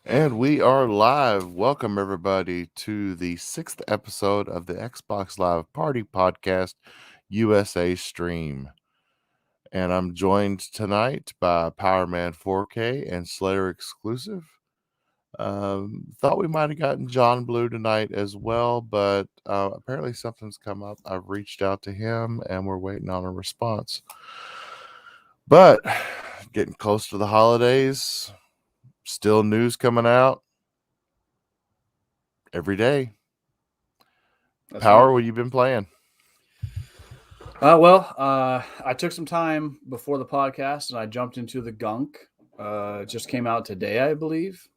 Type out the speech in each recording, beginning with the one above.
And we are live. Welcome, everybody, to the 6th episode of the Xbox Live Party Podcast USA stream. And I'm joined tonight by Powerman 4K and Slayer Exclusive. Thought we might have gotten John Blue tonight as well, but apparently something's come up. I've reached out to him and we're waiting on a response. But getting close to the holidays, still news coming out every day. That's Power, right. what you been playing? I took some time before the podcast and I jumped into the Gunk. It just came out today, I believe.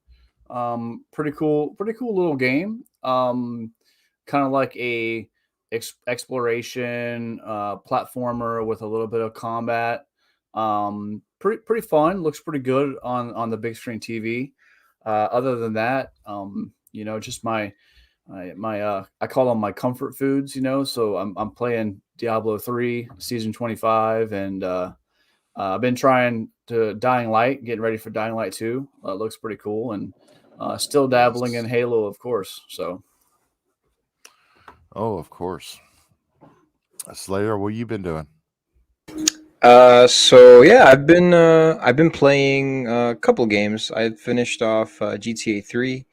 Pretty cool little game. Kind of like a exploration platformer with a little bit of combat. Pretty fun. Looks pretty good on the big screen TV. Other than that, just I call them my comfort foods, so I'm playing Diablo 3 season 25 and I've been trying to Dying Light, getting ready for Dying Light 2. It looks pretty cool, and still dabbling in Halo, of course. So of course. Slayer, what you been doing? I've been playing a couple games. I finished off GTA 3,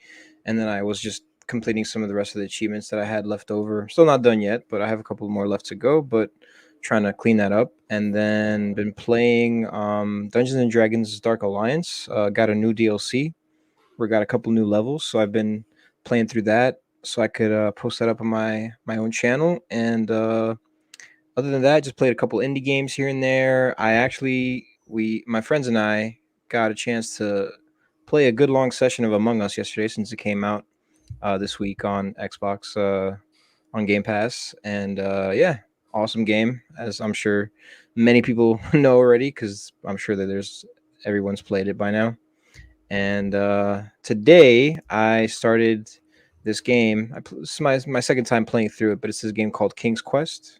and then I was just completing some of the rest of the achievements that I had left over. Still not done yet, but I have a couple more left to go. But trying to clean that up, and then been playing Dungeons and Dragons Dark Alliance. Got a new DLC. We got a couple new levels, so I've been playing through that so I could post that up on my own channel and. Other than that, just played a couple indie games here and there. My friends and I got a chance to play a good long session of Among Us yesterday since it came out this week on Xbox on Game Pass, and awesome game, as I'm sure many people know already because I'm sure that everyone's played it by now. And today I started this game. This is my second time playing through it, but it's this game called King's Quest.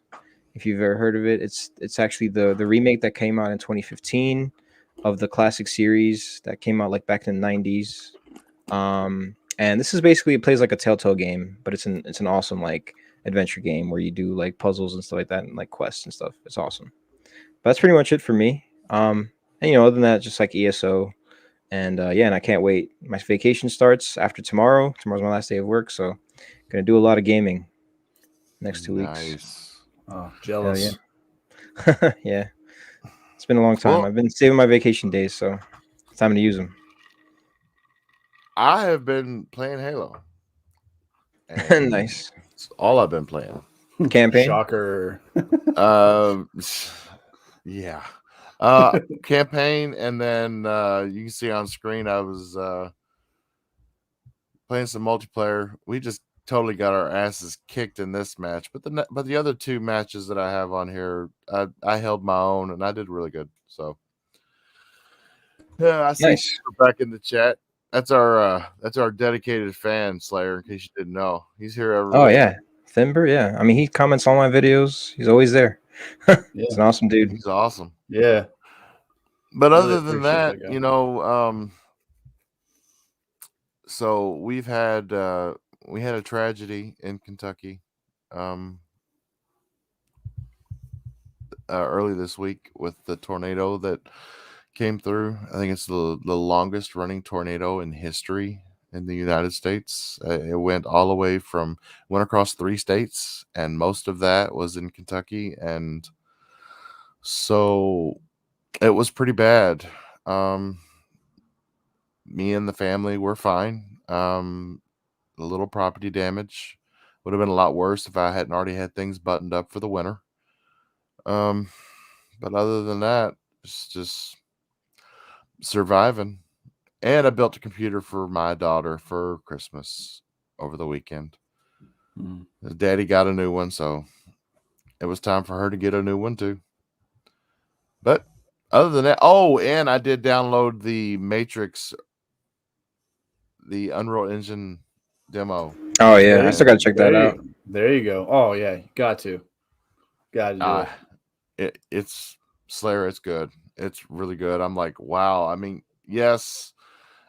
If you've ever heard of it, it's actually the remake that came out in 2015 of the classic series that came out like back in the 90s. And this is basically, it plays like a Telltale game, but it's an awesome like adventure game where you do like puzzles and stuff like that and like quests and stuff. It's awesome. But that's pretty much it for me. And other than that, just like ESO. And and I can't wait. My vacation starts after tomorrow. Tomorrow's my last day of work, so gonna do a lot of gaming next 2 weeks. Nice. oh, jealous. Yeah. Yeah. It's been a long time. Well, I've been saving my vacation days, so it's time to use them. I have been playing Halo. And Nice. it's all I've been playing. Campaign? Shocker. Um, yeah. Campaign, and then you can see on screen I was playing some multiplayer. We just totally got our asses kicked in this match, but the other two matches that I have on here, I held my own and I did really good. So yeah, I see Nice. you're back in the chat. That's our dedicated fan, Slayer. In case you didn't know, he's here every Oh, week. yeah. Thimber, yeah. I mean, he comments on my videos. He's always there. He's Yeah. an awesome dude. He's awesome. Yeah. But Really other than appreciate that, guy. so we had a tragedy in Kentucky early this week with the tornado that came through. I think it's the longest running tornado in history in the United States. It went across 3 states, and most of that was in Kentucky, and so it was pretty bad. Me and the family were fine. A little property damage would have been a lot worse if I hadn't already had things buttoned up for the winter. But other than that, it's just surviving. And I built a computer for my daughter for Christmas over the weekend. Daddy got a new one, so it was time for her to get a new one too. But other than that, and I did download the Matrix, the Unreal Engine demo. Oh, yeah. I still got to check that out. There you go. Oh, yeah. Got to do it. It's Slayer. It's good. It's really good. I'm like, wow. I mean, yes,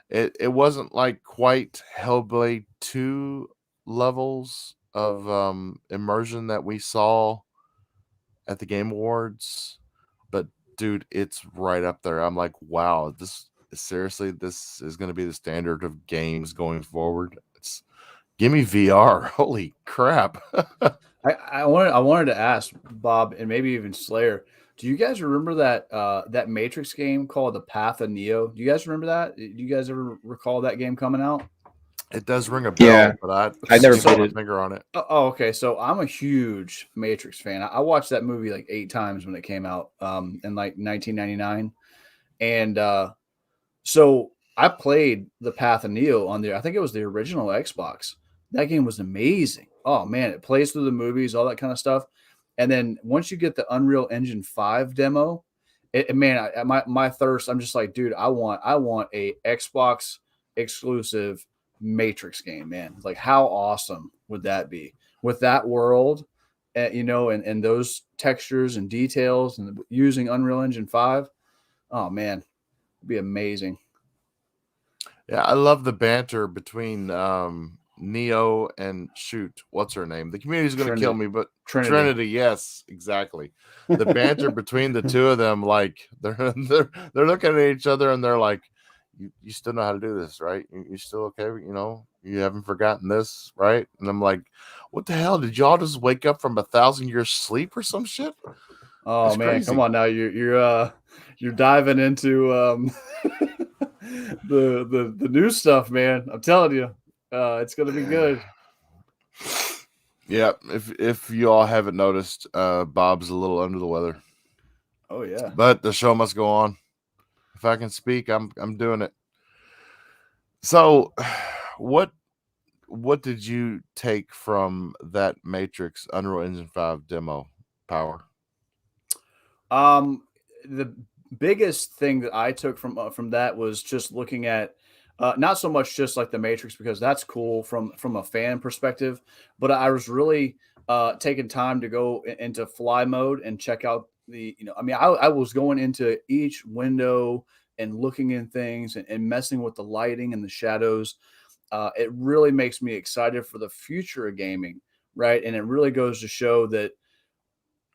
it wasn't like quite Hellblade 2 levels of immersion that we saw at the Game Awards, but dude, it's right up there. I'm like, wow, this is going to be the standard of games going forward. It's give me VR. Holy crap. I wanted to ask Bob and maybe even Slayer. Do you guys remember that Matrix game called The Path of Neo? Do you guys remember that? Do you guys ever recall that game coming out? It does ring a Yeah, bell, but I I never can't put played my it. finger on it. Oh, okay. So I'm a huge Matrix fan. I watched that movie like 8 times when it came out in like 1999, and so I played The Path of Neo on there. I think it was the original Xbox. That game was amazing. Oh man, it plays through the movies, all that kind of stuff. And then once you get the Unreal Engine 5 demo, man, my thirst, I'm just like, dude, I want a Xbox exclusive Matrix game, man. Like, how awesome would that be with that world, and those textures and details, and using Unreal Engine 5? Oh man, it'd be amazing. Yeah, I love the banter between Neo and shoot, what's her name? The community's gonna kill Trinity. me, but Trinity. Trinity, yes, exactly. The banter between the two of them, like they're looking at each other and they're like, you still know how to do this, right? You still okay? You haven't forgotten this, right? And I'm like, what the hell? Did y'all just wake up from 1,000 years sleep or some shit? Oh That's man, come crazy. on now. You're diving into the new stuff, man. I'm telling you, it's gonna be good. Yeah, if you all haven't noticed, Bob's a little under the weather, Oh yeah. but the show must go on. If I can speak, I'm doing it. So, what what did you take from that Matrix Unreal Engine 5 demo power? Um, the biggest thing that I took from that was just looking at not so much just like the Matrix, because that's cool from a fan perspective, but I was really taking time to go into fly mode and check out I mean, I was going into each window and looking in things and messing with the lighting and the shadows. It really makes me excited for the future of gaming, right? And it really goes to show that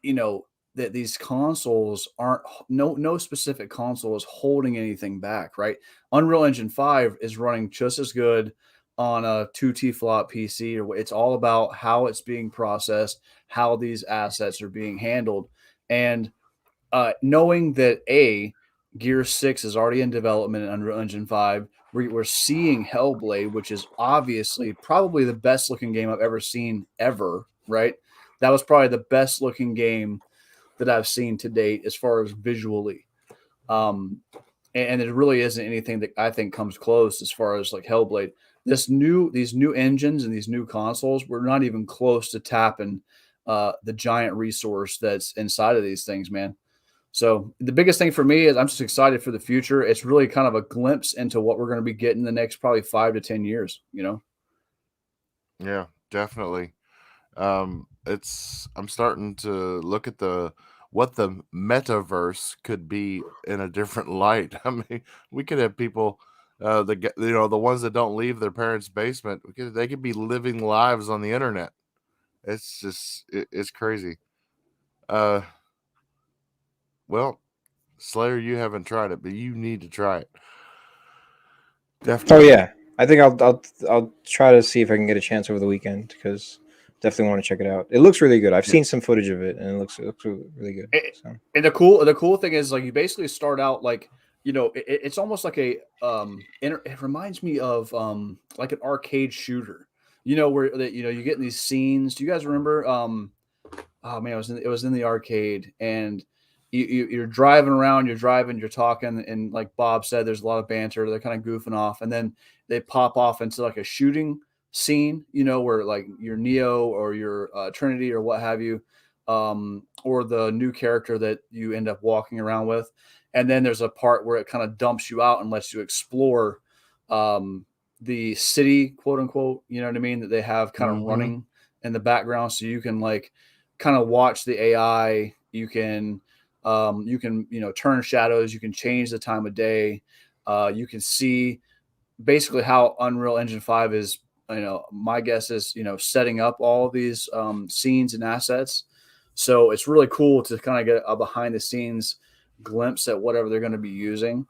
you know that these consoles aren't no specific console is holding anything back, right? Unreal Engine 5 is running just as good on a 2T flop PC, or it's all about how it's being processed, how these assets are being handled. And knowing that Gear 6 is already in development in Unreal Engine 5, we're seeing Hellblade, which is obviously probably the best looking game I've ever seen ever, right? That was probably the best looking game that I've seen to date as far as visually. Um, and there really isn't anything that I think comes close as far as like Hellblade. These new engines and these new consoles, we're not even close to tapping the giant resource that's inside of these things, man. So the biggest thing for me is I'm just excited for the future. It's really kind of a glimpse into what we're going to be getting the next probably 5 to 10 years. Yeah, definitely. It's I'm starting to look at the what the metaverse could be in a different light. I mean, we could have people, the ones that don't leave their parents' basement. They could be living lives on the internet. It's just it's crazy. Uh, well, Slayer, you haven't tried it, but you need to try it. Oh Definitely. yeah, I think I'll try to see if I can get a chance over the weekend because definitely want to check it out. It looks really good. I've Yeah. seen some footage of it and it looks really good. It, So and the cool thing is like you basically start out like it's almost like it reminds me of like an arcade shooter, where that you get in these scenes. Do you guys remember oh man, it was in the arcade, and you're driving around, you're talking, and like Bob said, there's a lot of banter. They're kind of goofing off, and then they pop off into like a shooting scene, where like your Neo or your Trinity or what have you, or the new character that you end up walking around with, and then there's a part where it kind of dumps you out and lets you explore the city, quote unquote. You know what I mean? That they have kind of Mm-hmm. running in the background, so you can like kind of watch the AI. You can turn shadows. You can change the time of day. You can see basically how Unreal Engine 5 is, my guess is, setting up all these scenes and assets. So it's really cool to kind of get a behind the scenes glimpse at whatever they're going to be using.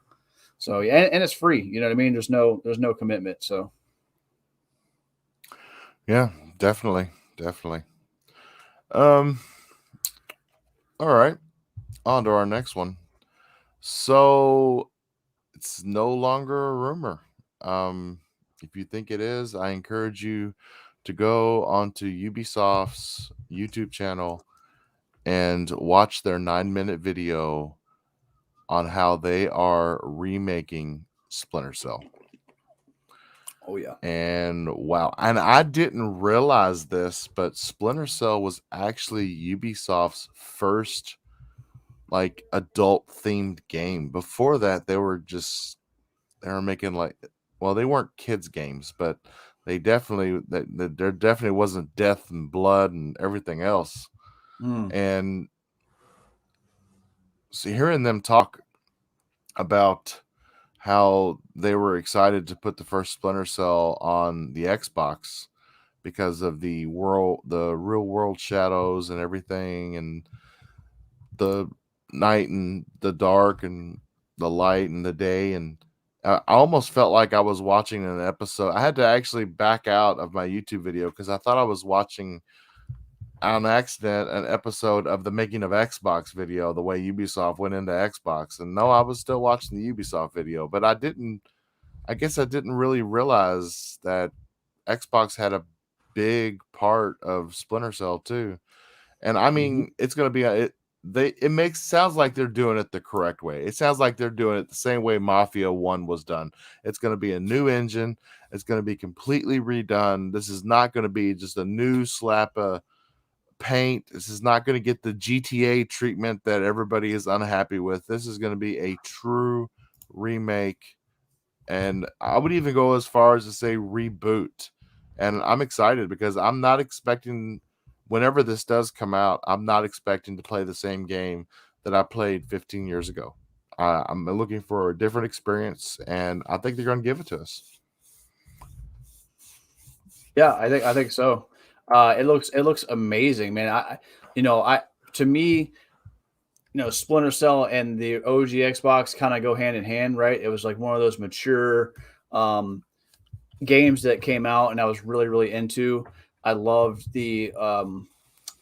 So yeah, and it's free. You know what I mean? There's no commitment. So Yeah, definitely. Um, all right, on to our next one. So it's no longer a rumor. If you think it is, I encourage you to go onto Ubisoft's YouTube channel and watch their 9-minute video on how they are remaking Splinter Cell. oh yeah. And wow, and I didn't realize this, but Splinter Cell was actually Ubisoft's first like adult themed game. Before that, they were making like, well, they weren't kids games, but there definitely wasn't death and blood and everything else. And so hearing them talk about how they were excited to put the first Splinter Cell on the Xbox because of the real world shadows and everything, and the night and the dark and the light and the day. And I almost felt like I was watching an episode. I had to actually back out of my YouTube video because I thought I was watching on accident an episode of the making of Xbox video, the way Ubisoft went into Xbox. And no, I was still watching the Ubisoft video, but I guess I didn't really realize that Xbox had a big part of Splinter Cell too. And I mean, it's going to be sounds like they're doing it the correct way. It sounds like they're doing it the same way Mafia 1 was done. It's going to be a new engine. It's going to be completely redone. This is not going to be just a new slap of paint. This is not going to get the GTA treatment that everybody is unhappy with. This is going to be a true remake. And I would even go as far as to say reboot. And I'm excited because I'm not expecting, whenever this does come out, I'm not expecting to play the same game that I played 15 years ago. I'm looking for a different experience, and I think they're going to give it to us. Yeah, I think so. It looks amazing, man. To me, Splinter Cell and the OG Xbox kind of go hand in hand, right? It was like one of those mature games that came out, and I was really, really into. I loved the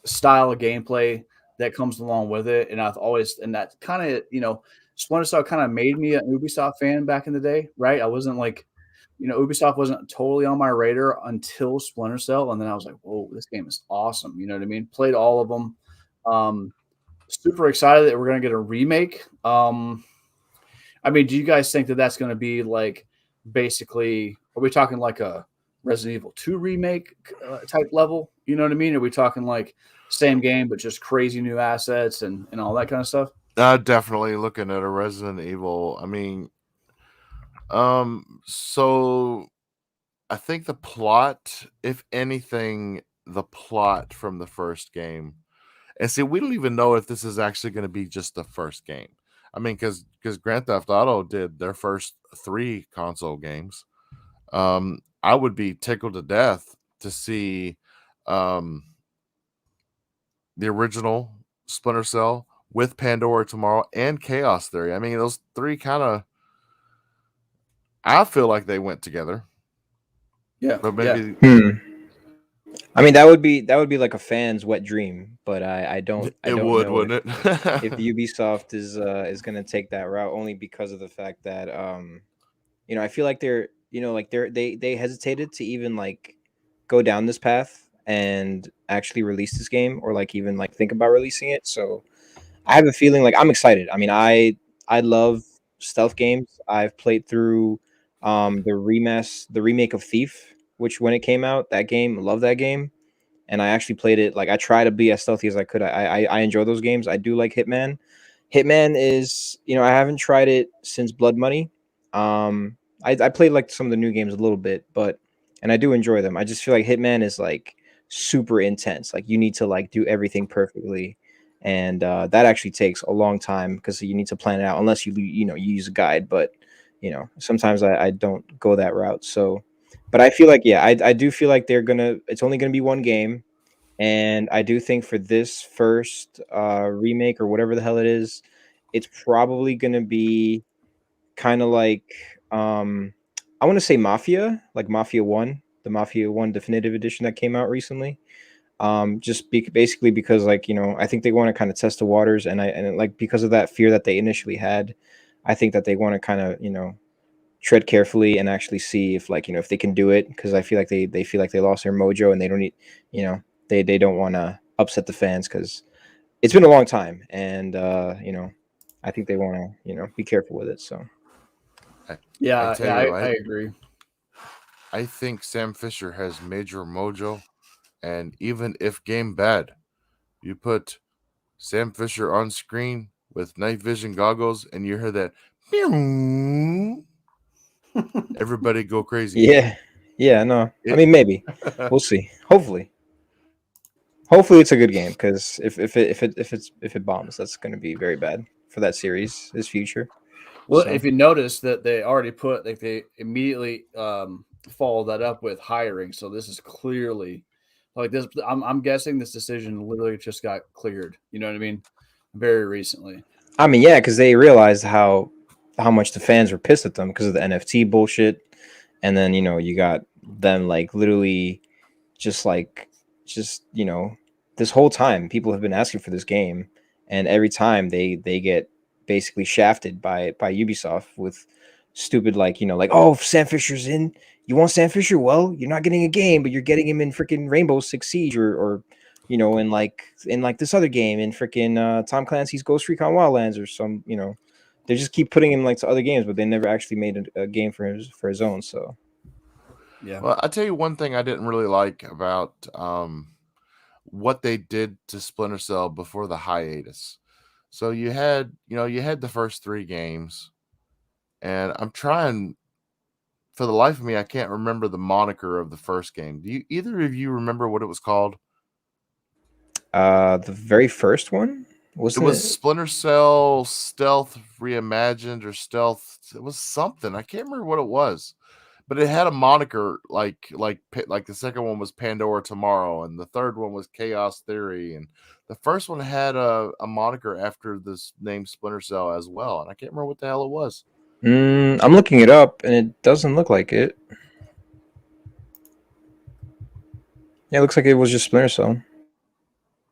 style of gameplay that comes along with it, and that kind of, Splinter Cell kind of made me an Ubisoft fan back in the day, right? I wasn't like, Ubisoft wasn't totally on my radar until Splinter Cell, and then I was like, whoa, this game is awesome. You know what I mean? Played all of them. Super excited that we're going to get a remake. I mean, do you guys think that that's going to be like basically, are we talking like a Resident Evil 2 remake type level? You know what I mean? Are we talking like same game, but just crazy new assets and all that kind of stuff? Definitely looking at a Resident Evil. I mean, so I think the plot, if anything, the plot from the first game, and see, we don't even know if this is actually going to be just the first game. I mean, because Grand Theft Auto did their first 3 console games. I would be tickled to death to see the original Splinter Cell with Pandora Tomorrow and Chaos Theory. I mean, those 3 kind of, I feel like they went together. Yeah, but maybe. I mean, that would be like a fan's wet dream, but I don't know wouldn't it? if Ubisoft is going to take that route, only because of the fact that I feel like they hesitated to even like go down this path and actually release this game, or like even like think about releasing it. So I have a feeling like I'm excited. I mean, I love stealth games. I've played through the remake of Thief, which when it came out, that game, love that game. And I actually played it. Like, I try to be as stealthy as I could. I enjoy those games. I do like Hitman. Hitman is, I haven't tried it since Blood Money. I played like some of the new games a little bit, and I do enjoy them. I just feel like Hitman is like super intense. Like, you need to like do everything perfectly, and that actually takes a long time because you need to plan it out. Unless you use a guide, but sometimes I don't go that route. So, but I feel like, yeah, I do feel like it's only gonna be one game, and I do think for this first remake or whatever the hell it is, it's probably gonna be kind of like um I want to say Mafia, like Mafia 1, the Mafia 1 definitive edition that came out recently. Basically because, like, I think they want to kind of test the waters, and like, because of that fear that they initially had, I think that they want to kind of, tread carefully and actually see if, like, if they can do it, because I feel like they feel like they lost their mojo, and they don't need, you know they don't want to upset the fans, because it's been a long time, and I think they want to, be careful with it. So I, I Yeah, tell yeah, you, I agree. I think Sam Fisher has major mojo, and even if game bad, you put Sam Fisher on screen with night vision goggles, and you hear that, meow, everybody go crazy. yeah, no, I It, mean, maybe we'll see. Hopefully it's a good game, because if it bombs, that's going to be very bad for that series' his future. Well, So if you notice that they already put, like, they immediately follow that up with hiring, so this is clearly like this. I'm guessing this decision literally just got cleared. You know what I mean? Very recently. I mean, yeah, because they realized how much the fans were pissed at them because of the NFT bullshit, and then you got them, like, literally just like just this whole time people have been asking for this game, and every time they get basically shafted by Ubisoft with stupid, like, like, oh, if Sam Fisher's in, you want Sam Fisher, well, you're not getting a game, but you're getting him in freaking Rainbow Six Siege, or in like this other game, in freaking Tom Clancy's Ghost Recon Wildlands, or some, they just keep putting him, like, to other games, but they never actually made a game for his own. So Yeah. well, I'll tell you one thing I didn't really like about what they did to Splinter Cell before the hiatus. So you had the first 3 games, and I'm trying, for the life of me, I can't remember the moniker of the first game. Do you either of you remember what it was called? the very first one, It wasn't was it? Splinter Cell Stealth Reimagined, or Stealth. It was something. I can't remember what it was, but it had a moniker, like the second one was Pandora Tomorrow, and the third one was Chaos Theory, and the first one had a moniker after this name Splinter Cell as well, and I can't remember what the hell it was. I'm looking it up, and it doesn't look like it. Yeah, it looks like it was just Splinter Cell.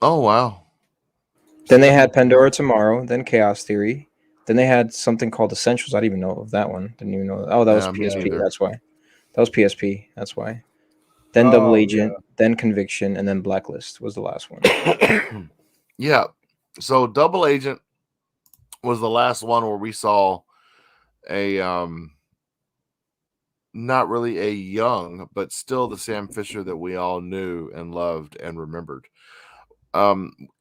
Oh wow! Then they See, had Pandora Tomorrow, then Chaos Theory. Then they had something called Essentials. I didn't even know of that one. Didn't even know. Oh, that was yeah, me Yeah. PSP. neither. That's why. That was PSP. That's why. Then Double Oh yeah. Agent, then Conviction, and then Blacklist was the last one. Yeah, so Double Agent was the last one where we saw a not really a young, but still the Sam Fisher that we all knew and loved and remembered.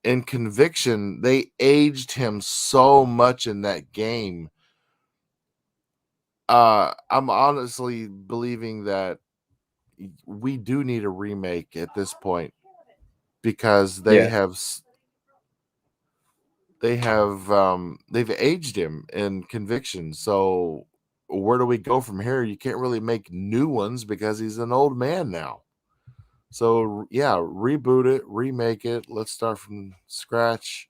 In Conviction, they aged him so much in that game. I'm honestly believing that we do need a remake at this point, because Yeah. they've aged him in Conviction. So where do we go from here? You can't really make new ones because he's an old man now. So yeah, reboot it, remake it. Let's start from scratch.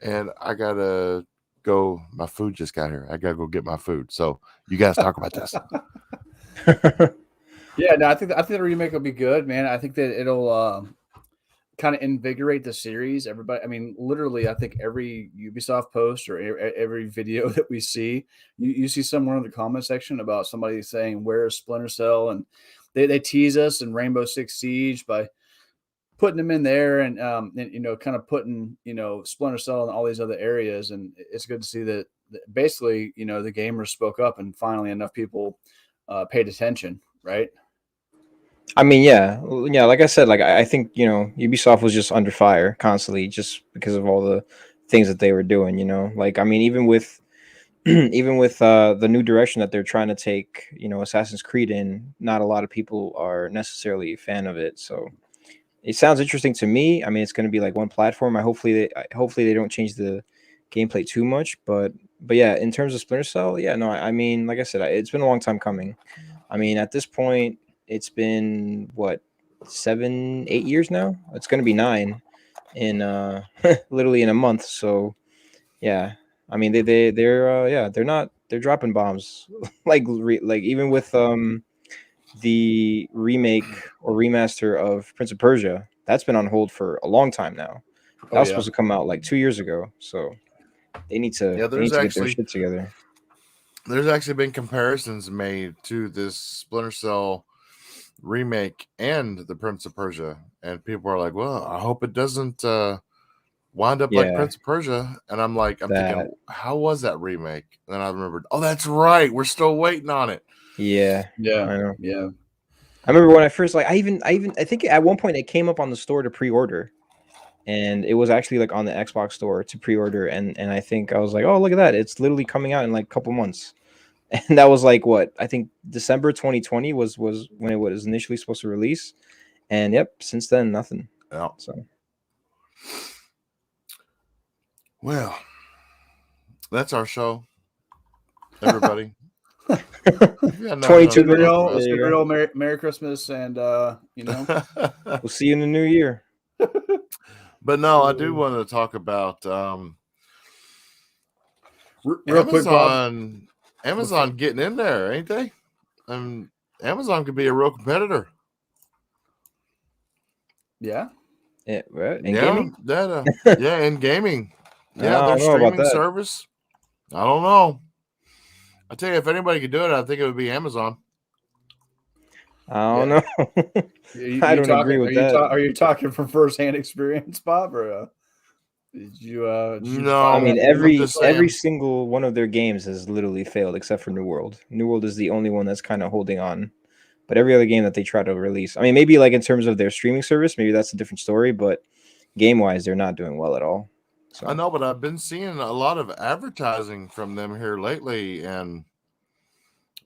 And I gotta go. My food just got here. I gotta go get my food. So you guys talk about this. Yeah, no, I think the remake will be good, man. I think that it'll kind of invigorate the series. Everybody, I mean, literally, I think every Ubisoft post or every video that we see, you see somewhere in the comment section about somebody saying, "Where is Splinter Cell?" And they tease us in Rainbow Six Siege by putting them in there, and kind of putting Splinter Cell in all these other areas. And it's good to see that basically the gamers spoke up, and finally enough people paid attention, right? I mean, yeah, yeah. Like I said, like, I think Ubisoft was just under fire constantly, just because of all the things that they were doing. Like, I mean, even with even with the new direction that they're trying to take, Assassin's Creed in, not a lot of people are necessarily a fan of it. So it sounds interesting to me. I mean, it's going to be like one platform. Hopefully they don't change the gameplay too much, but But yeah, in terms of Splinter Cell, yeah, no, I mean, like I said, it's been a long time coming. I mean, at this point, it's been what 7, 8 years now. It's going to be 9 in literally in a month. So yeah, I mean, they're dropping bombs like even with the remake or remaster of Prince of Persia. That's been on hold for a long time now. That Oh was yeah. supposed to come out like 2 years ago. So they need to Yeah, get their shit together. there's actually been comparisons made to this Splinter Cell remake and the Prince of Persia, and people are like, "Well, I hope it doesn't wind up like Yeah, Prince of Persia." And I'm thinking, that. how was that remake? And then I remembered, oh, that's right, we're still waiting on it. Yeah, Yeah. I know. Yeah. I remember when I first I think at one point it came up on the store to pre-order, and it was actually like on the Xbox store to pre-order, and I think I was like, oh, look at that, it's literally coming out in like a couple months, and that was like what I think December 2020 was when it was initially supposed to release, and yep, since then nothing. Yeah. So Well, that's our show, everybody. Yeah, nothing 22 else to talk minutes. There you go. Superhero, Merry Christmas, and about. We'll see you in the new year. But no, I do want to talk about real quick, Bob. Amazon getting in there, ain't they? Amazon could be a real competitor. Yeah. Yeah, right? In Yeah, gaming? yeah, in gaming. Yeah, I their don't know about streaming that. service. I don't know. I tell you, if anybody could do it, I think it would be Amazon. I don't know. I don't agree with that. Are you talking from firsthand experience, Bob, or did you? No, I mean, I'm just every saying. single one of their games has literally failed except for New World. New World is the only one that's kind of holding on. But every other game that they try to release, I mean, maybe like in terms of their streaming service, maybe that's a different story. But game wise, they're not doing well at all. So I know, but I've been seeing a lot of advertising from them here lately, and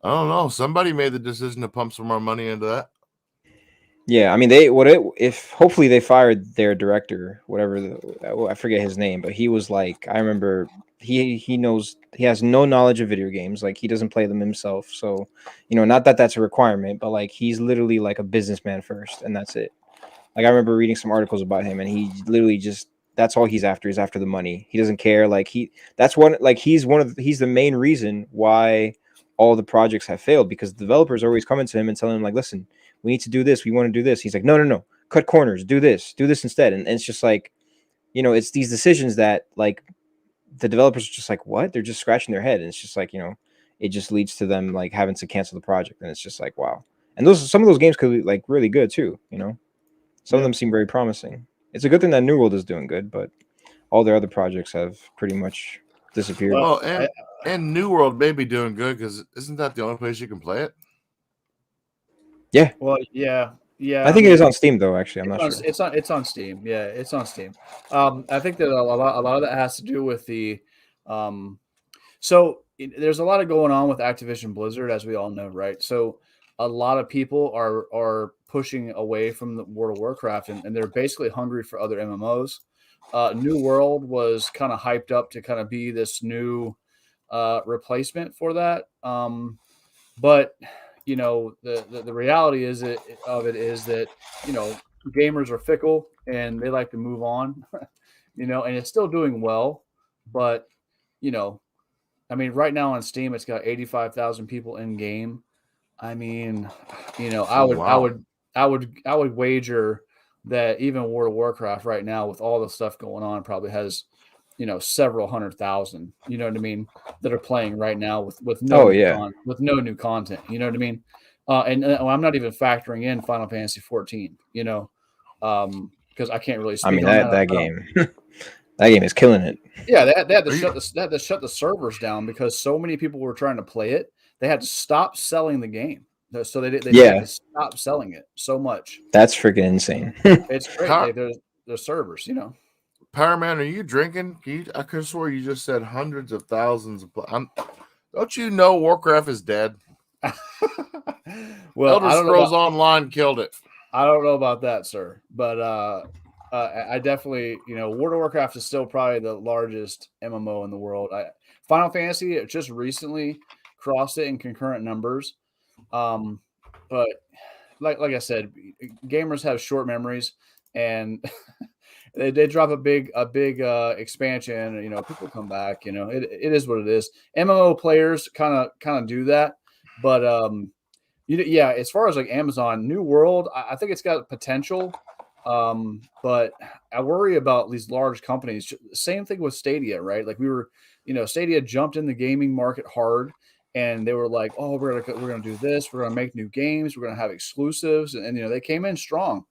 I don't know. Somebody made the decision to pump some more money into that. yeah, I mean, if hopefully they fired their director, whatever I forget his name, but he was like, I remember he knows he has no knowledge of video games, like he doesn't play them himself, so not that that's a requirement, but like he's literally like a businessman first, and that's it. Like I remember reading some articles about him, and he literally just that's all he's after. He's after the money. He doesn't care. Like he's the main reason why all the projects have failed, because the developers are always coming to him and telling him like, listen, we need to do this. We want to do this. He's like, no, cut corners. Do this instead. And it's just like, it's these decisions that like the developers are just like, what? They're just scratching their head. And it's just like, it just leads to them like having to cancel the project. And it's just like, wow. And some of those games could be like really good too. Some of them seem very promising. It's a good thing that New World is doing good, but all their other projects have pretty much disappeared. Well, and New World may be doing good because isn't that the only place you can play it? Yeah. Well, yeah. I think it is on Steam though. Actually, I'm not sure. It's on Steam. Yeah, it's on Steam. I think that a lot of that has to do with the, there's a lot of going on with Activision Blizzard, as we all know, right? So a lot of people are pushing away from the World of Warcraft, and they're basically hungry for other MMOs. New World was kind of hyped up to kind of be this new replacement for that, but the reality of it is that gamers are fickle and they like to move on, and it's still doing well, but I mean, right now on Steam it's got 85,000 people in game. I mean, I would wager that even World of Warcraft right now, with all the stuff going on, probably has several 100,000. You know what I mean? That are playing right now with no new content. You know what I mean? And I'm not even factoring in Final Fantasy 14. Because I can't really speak. I mean on that game, that game is killing it. Yeah, they had to shut the servers down because so many people were trying to play it. They had to stop selling the game. So they had to stop selling it so much. That's freaking insane. It's great. There's servers, Power Man, are you drinking? I could have swore you just said hundreds of thousands of. Don't you know Warcraft is dead? Well, Elder Scrolls Online killed it. I don't know about that, sir, but I definitely, World of Warcraft is still probably the largest MMO in the world. Final Fantasy, it just recently crossed it in concurrent numbers. But like I said, gamers have short memories, and they drop a big expansion. People come back. It is what it is. MMO players kind of do that, but yeah. As far as like Amazon New World, I think it's got potential. But I worry about these large companies. Same thing with Stadia, right? Like Stadia jumped in the gaming market hard, and they were like, "Oh, we're gonna do this. We're gonna make new games. We're gonna have exclusives," and they came in strong.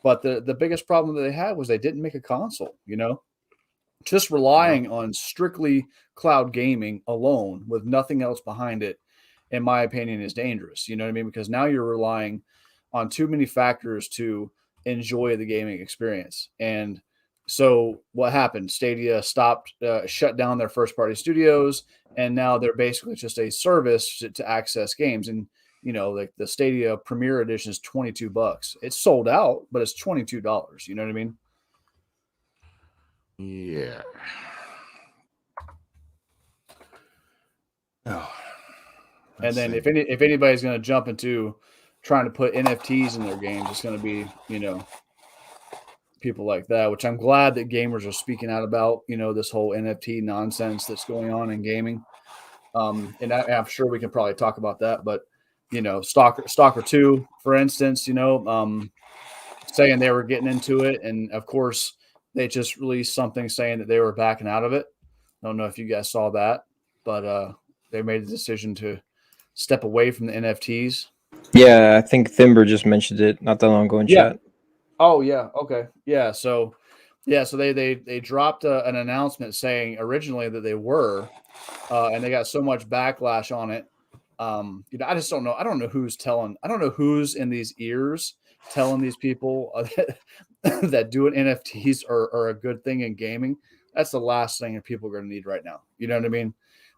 But the biggest problem that they had was they didn't make a console. Just relying on strictly cloud gaming alone with nothing else behind it, in my opinion, is dangerous. You know what I mean? Because now you're relying on too many factors to enjoy the gaming experience. And so what happened? Stadia shut down their first party studios, and now they're basically just a service to access games. And like the Stadia Premier Edition is $22. It's sold out, but it's $22. You know what I mean? Yeah. Oh, and then if anybody's going to jump into trying to put NFTs in their games, it's going to be people like that. Which I'm glad that gamers are speaking out about. This whole NFT nonsense that's going on in gaming. And I'm sure we can probably talk about that. But Stalker 2, for instance, saying they were getting into it, and of course they just released something saying that they were backing out of it. I don't know if you guys saw that, but they made the decision to step away from the NFTs. Yeah, I think Thimber just mentioned it not that long ago in chat. Oh yeah. Okay. Yeah. So they dropped an announcement saying originally that they were, and they got so much backlash on it. I just don't know. I don't know who's in these ears telling these people that doing NFTs are a good thing in gaming. That's the last thing that people are going to need right now. You know what I mean?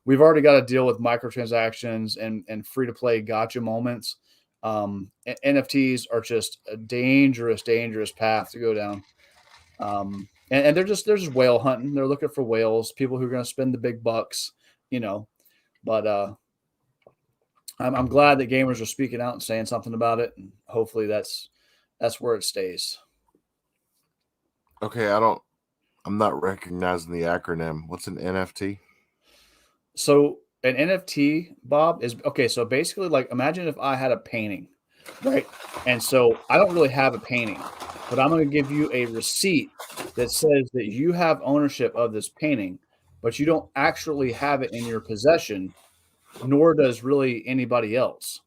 We've already got to deal with microtransactions and free to play gotcha moments. NFTs are just a dangerous path to go down. And they're just whale hunting. They're looking for whales, people who are going to spend the big bucks, but I'm glad that gamers are speaking out and saying something about it, and hopefully that's where it stays. Okay, I'm not recognizing the acronym. What's an NFT? So an NFT, Bob, is okay. So basically, like, imagine if I had a painting, right? And so I don't really have a painting, but I'm going to give you a receipt that says that you have ownership of this painting, but you don't actually have it in your possession, nor does really anybody else.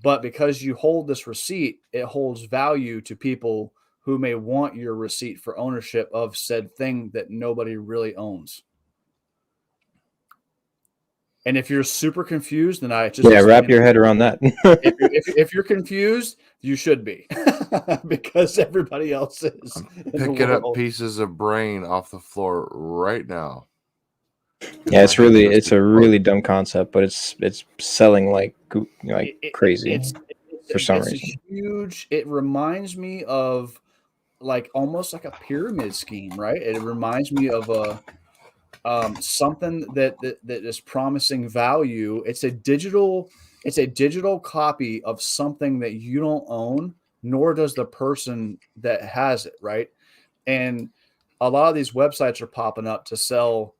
But because you hold this receipt, it holds value to people who may want your receipt for ownership of said thing that nobody really owns. And if you're super confused, then I just wrap your head around that. if you're confused, you should be, because everybody else is. Picking up pieces of brain off the floor right now. Yeah, it's a really dumb concept, but it's selling like crazy for some reason. It reminds me of like almost like a pyramid scheme, right? It reminds me of a something that is promising value. It's a digital copy of something that you don't own, nor does the person that has it, right? And a lot of these websites are popping up to sell,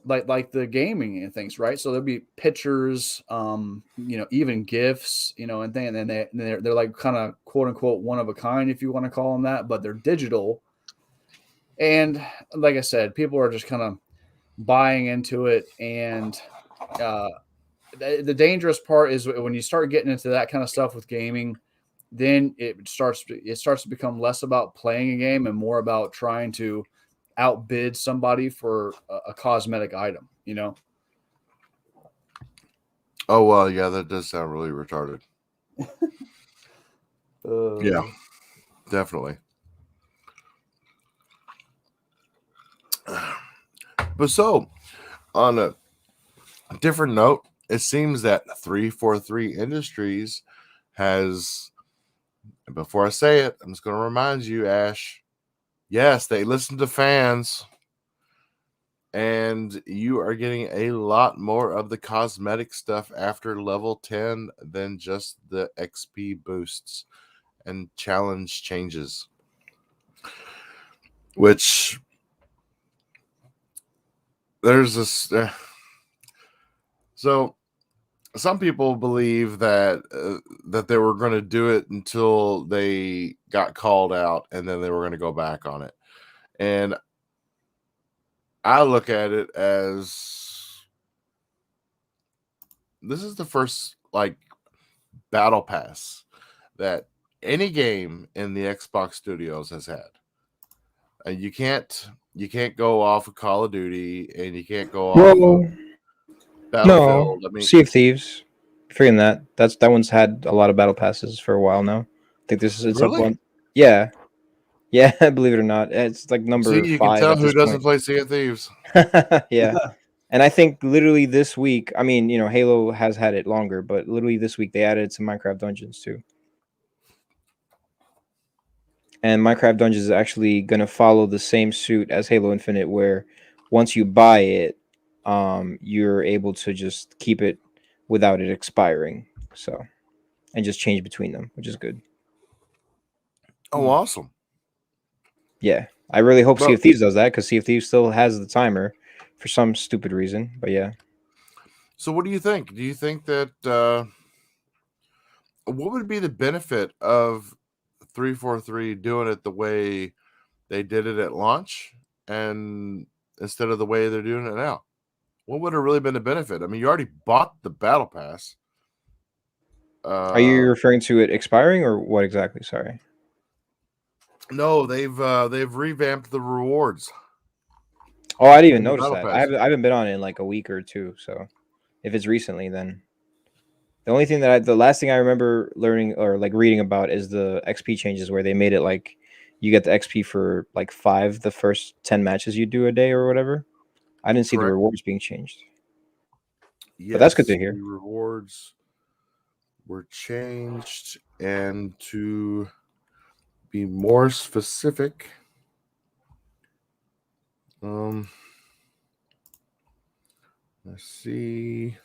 like the gaming and things, right? So there'll be pictures, even gifts, and things, and they're like kind of quote unquote one of a kind, if you want to call them that, but they're digital. And like I said, people are just kind of buying into it. And the dangerous part is when you start getting into that kind of stuff with gaming, then it starts to become less about playing a game and more about trying to outbid somebody for a cosmetic item, Oh, well, yeah, that does sound really retarded. Yeah, definitely. But so, on a different note, it seems that 343 Industries has, and before I say it, I'm just going to remind you, Ash, yes, they listen to fans. And you are getting a lot more of the cosmetic stuff after level 10 than just the XP boosts and challenge changes. Which there's this. So some people believe that that they were going to do it until they got called out, and then they were going to go back on it. And I look at it as this is the first like battle pass that any game in the Xbox Studios has had. You can't go off of Call of Duty, and you can't go off of Well, no, Battlefield. I mean, Sea of Thieves. Forgetting that one's had a lot of battle passes for a while now. I think it's up really? one. Yeah, yeah. Believe it or not, it's like number See, you can 5 tell at who this doesn't point. play Sea of Thieves. Yeah, and I think literally this week. I mean, Halo has had it longer, but literally this week they added it to Minecraft Dungeons too. And Minecraft Dungeons is actually going to follow the same suit as Halo Infinite, where once you buy it, you're able to just keep it without it expiring. So, and just change between them, which is good. Oh, awesome. Yeah, I really hope Sea Well, of Thieves does that, because Sea of Thieves still has the timer for some stupid reason. But yeah, so what do you think? Do you think that what would be the benefit of 343 doing it the way they did it at launch, and instead of the way they're doing it now? What would have really been the benefit? I mean, you already bought the battle pass. are you referring to it expiring or what exactly? Sorry. No, they've revamped the rewards Oh, I didn't even in the notice battle that. pass. I haven't been on it in like a week or two. So if it's recently, then the only thing the last thing I remember learning or like reading about is the XP changes, where they made it like you get the XP for like 5 the first 10 matches you do a day or whatever. I didn't see the Correct. rewards being changed, but that's good Yes, to the hear. rewards were changed, and to be more specific, um, let's see.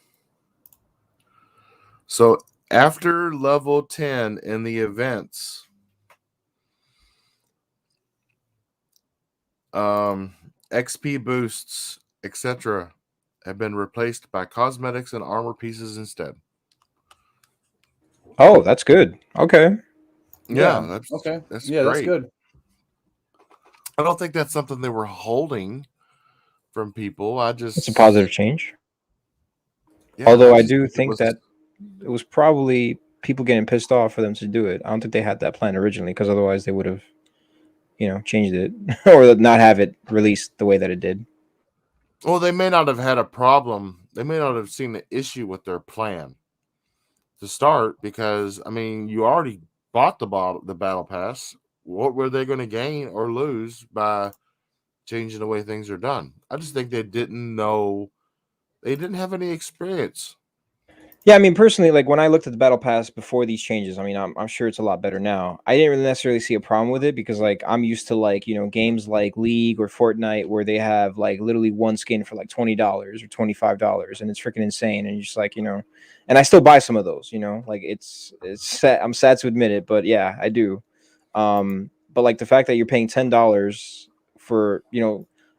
So after level 10 in the events, XP boosts, etc., have been replaced by cosmetics and armor pieces instead. Oh, that's good. Okay. Yeah, Okay. that's Yeah, that's great. good. I don't think that's something they were holding from people. It's a positive change. I Although I just do think it think was. that it was probably people getting pissed off for them to do it. I don't think they had that plan originally, because otherwise they would have, changed it or not have it released the way that it did. Well, they may not have had a problem. They may not have seen the issue with their plan to start, because I mean, you already bought the battle pass. What were they going to gain or lose by changing the way things are done? I just think they didn't know. They didn't have any experience. Yeah, I mean, personally, like when I looked at the battle pass before these changes, I mean, I'm sure it's a lot better now. I didn't really necessarily see a problem with it, because like I'm used to like games like League or Fortnite, where they have like literally one skin for like $20 or $25, and it's freaking insane. And you're just like, and I still buy some of those. Like it's sad. I'm sad to admit it, but yeah, I do. But like the fact that you're paying $10 for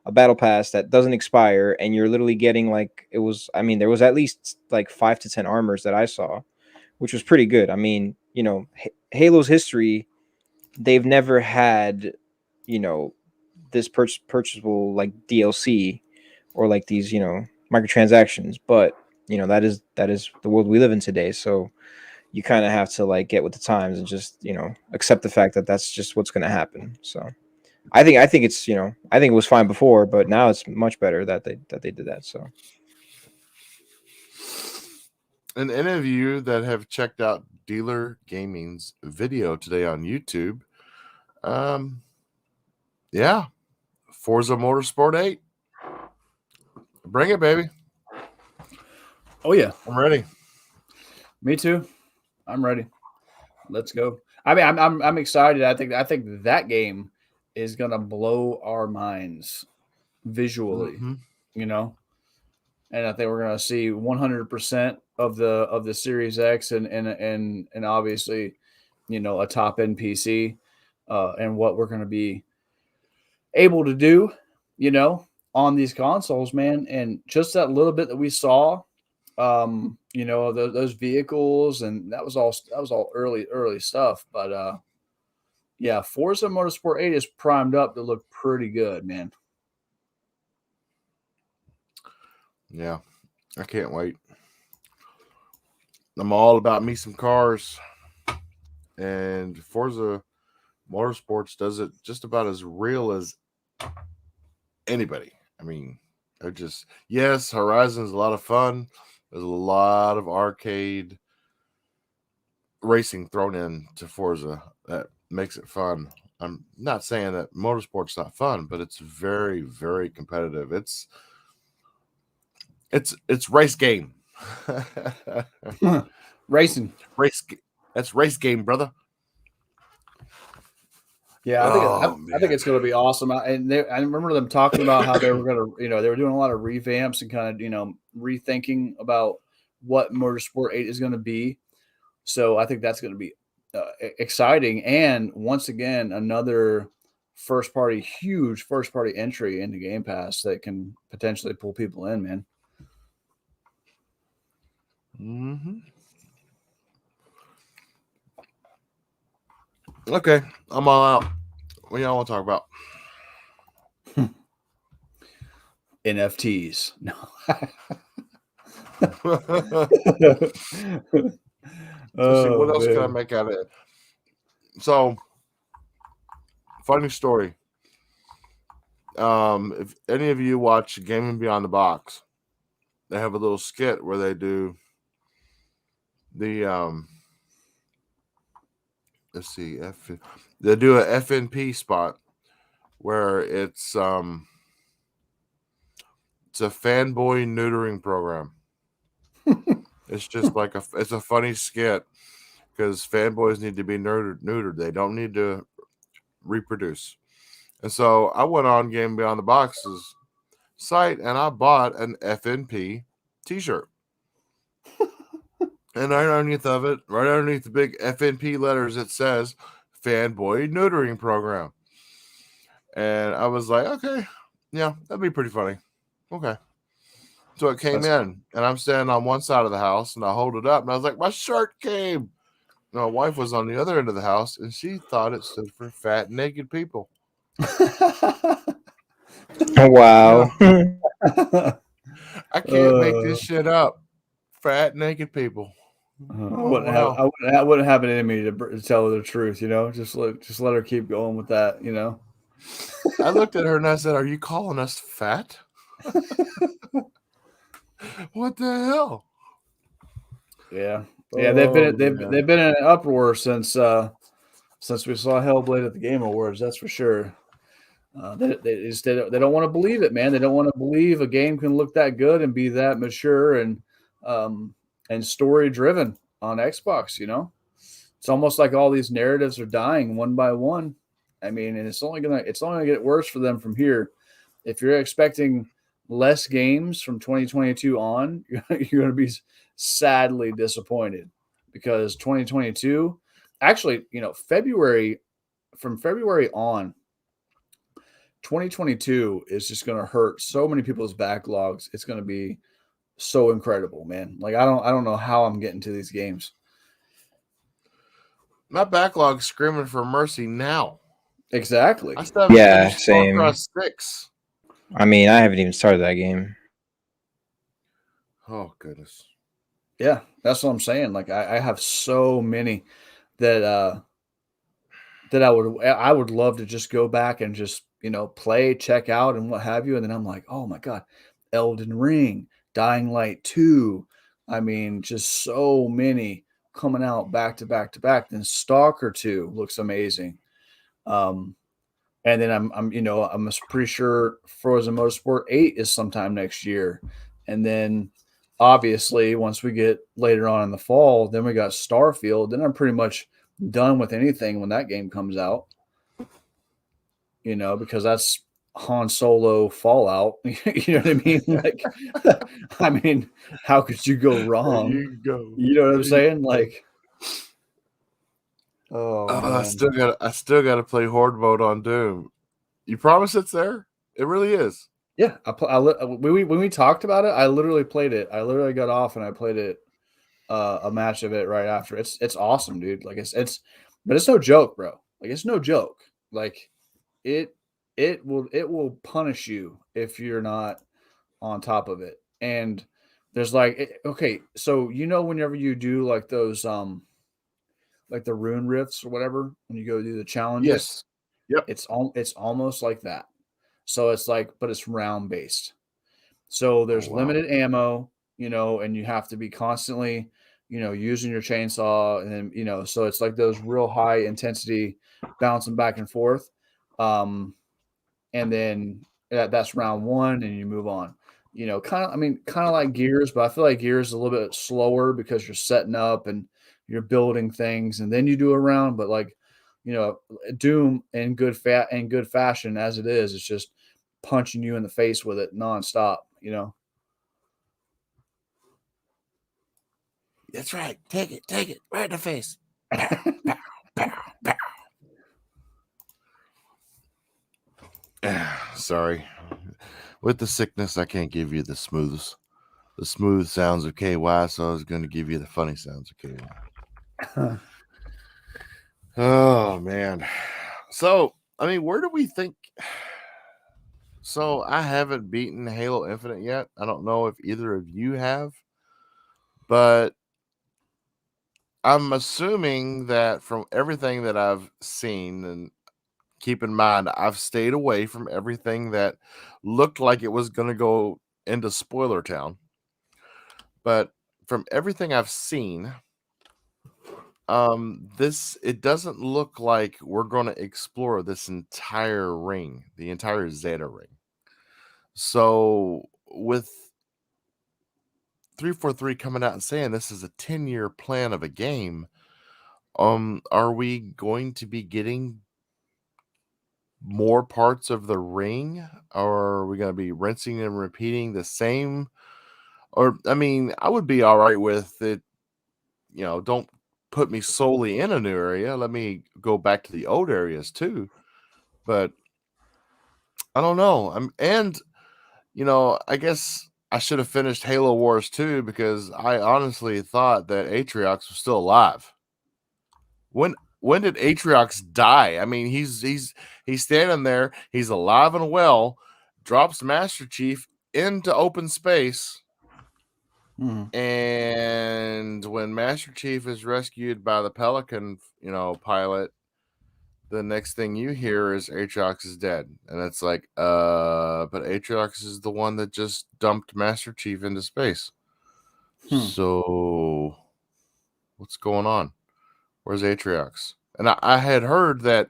a battle pass that doesn't expire, and you're literally getting like I mean, there was at least like 5 to 10 armors that I saw, which was pretty good. I mean, Halo's history, they've never had you know this purchasable like DLC or like these microtransactions, but that is the world we live in today. So you kind of have to like get with the times and just accept the fact that that's just what's going to happen. So I think it's I think it was fine before, but now it's much better that they did that. So And any of you that have checked out Dealer Gaming's video today on YouTube, um, yeah, Forza Motorsport 8, bring it, baby. Oh yeah, I'm ready. me too. I'm ready. Let's go. I mean, I'm excited. I think that game is gonna blow our minds visually. Mm-hmm. you know, and I think we're going to see 100% of the Series X and obviously, you know, a top end PC, and what we're going to be able to do, you know, on these consoles, man. And just that little bit that we saw, you know, those vehicles, and that was all early stuff. But yeah, Forza Motorsport 8 is primed up to look pretty good, man. Yeah, I can't wait. I'm all about me some cars, and Forza Motorsports does it just about as real as anybody. I mean, yes, Horizon is a lot of fun. There's a lot of arcade racing thrown in to Forza that makes it fun. I'm not saying that motorsport's not fun, but it's very, very competitive. It's race game. Racing. That's race game, brother. Yeah, I think it's going to be awesome. I remember them talking about how they were going to, you know, they were doing a lot of revamps and kind of, you know, rethinking about what Motorsport 8 is going to be. So I think that's going to be exciting. And once again, another huge first party entry into Game Pass that can potentially pull people in, man. Mm-hmm. Okay, I'm all out. What y'all want to talk about? NFTs. No. Let's see, what else can I make out of it? So, funny story. If any of you watch Gaming Beyond the Box, they have a little skit where they do the let's see, they do a FNP spot where it's a fanboy neutering program. It's just like it's a funny skit because fanboys need to be neutered. They don't need to reproduce. And so I went on Game Beyond the Box's site and I bought an FNP t-shirt. And right underneath the big FNP letters, it says Fanboy Neutering Program. And I was like, okay, yeah, that'd be pretty funny. Okay. So it came in, and I'm standing on one side of the house, and I hold it up, and I was like, my shirt came. And my wife was on the other end of the house, and she thought it stood for fat, naked people. Wow. I can't make this shit up. Fat, naked people. I wouldn't have it in me to tell her the truth, you know. Just let her keep going with that, you know. I looked at her and I said, "Are you calling us fat? What the hell?" Yeah, they've been in an uproar since we saw Hellblade at the Game Awards. That's for sure. They don't want to believe it, man. They don't want to believe a game can look that good and be that mature and story driven on Xbox. You know, it's almost like all these narratives are dying one by one. I mean, and it's only gonna get worse for them from here. If you're expecting less games from 2022 on, you're going to be sadly disappointed because 2022, actually, you know, from February on, 2022 is just going to hurt so many people's backlogs. It's going to be so incredible, man. Like I don't know how I'm getting to these games. My backlog's screaming for mercy now. Exactly. I still haven't finished same. Far Cry 6. I mean, I haven't even started that game. Oh goodness. Yeah, that's what I'm saying. Like I have so many that I would love to just go back and just, you know, play, check out and what have you. And then I'm like, oh my God, Elden Ring, Dying Light 2. I mean, just so many coming out back to back to back. Then Stalker 2 looks amazing. And then I'm pretty sure Forza Motorsport 8 is sometime next year. And then obviously once we get later on in the fall, then we got Starfield. Then I'm pretty much done with anything when that game comes out. You know, because that's Han Solo Fallout. You know what I mean? Like, I mean, how could you go There wrong? you go. You know what There I'm you saying? go. Like, oh I man. still got to play Horde mode on Doom. You promise it's there? It really is. Yeah, when we talked about it, I literally played it. I literally got off and I played it, a match of it right after. It's awesome, dude. Like but it's no joke, bro. Like it's no joke. Like it it will punish you if you're not on top of it. And there's okay, so whenever you do like those like the rune rifts or whatever, when you go do the challenges, Yes. Yep. it's almost like that. So it's like, but it's round based. So Oh there's wow. limited ammo, and you have to be constantly, using your chainsaw, and then, so it's like those real high intensity bouncing back and forth. And then that's round one, and you move on. Kind of like Gears, but I feel like Gears is a little bit slower because you're setting up and you're building things, and then you do a round. But like, Doom in good fashion as it is, it's just punching you in the face with it nonstop. That's right. Take it right in the face. Pow, pow, pow, pow. Sorry. With the sickness, I can't give you the smooth sounds of KY, so I was going to give you the funny sounds of KY. Oh man. So, I mean, where do we think? So, I haven't beaten Halo Infinite yet. I don't know if either of you have, but I'm assuming that from everything that I've seen, and keep in mind, I've stayed away from everything that looked like it was going to go into spoiler town. But from everything I've seen, it doesn't look like we're going to explore this entire ring, the entire Zeta ring. So with 343 coming out and saying this is a 10-year plan of a game, are we going to be getting more parts of the ring, or are we going to be rinsing and repeating the same? Or I mean, I would be all right with it, don't put me solely in a new area. Let me go back to the old areas too. But I don't know. I guess I should have finished Halo Wars 2 because I honestly thought that Atriox was still alive. When did Atriox die? I mean, he's standing there, he's alive and well, drops Master Chief into open space. Mhm. And when Master Chief is rescued by the Pelican, pilot, the next thing you hear is Atriox is dead. And it's like, but Atriox is the one that just dumped Master Chief into space. So what's going on? Where's Atriox? And I had heard that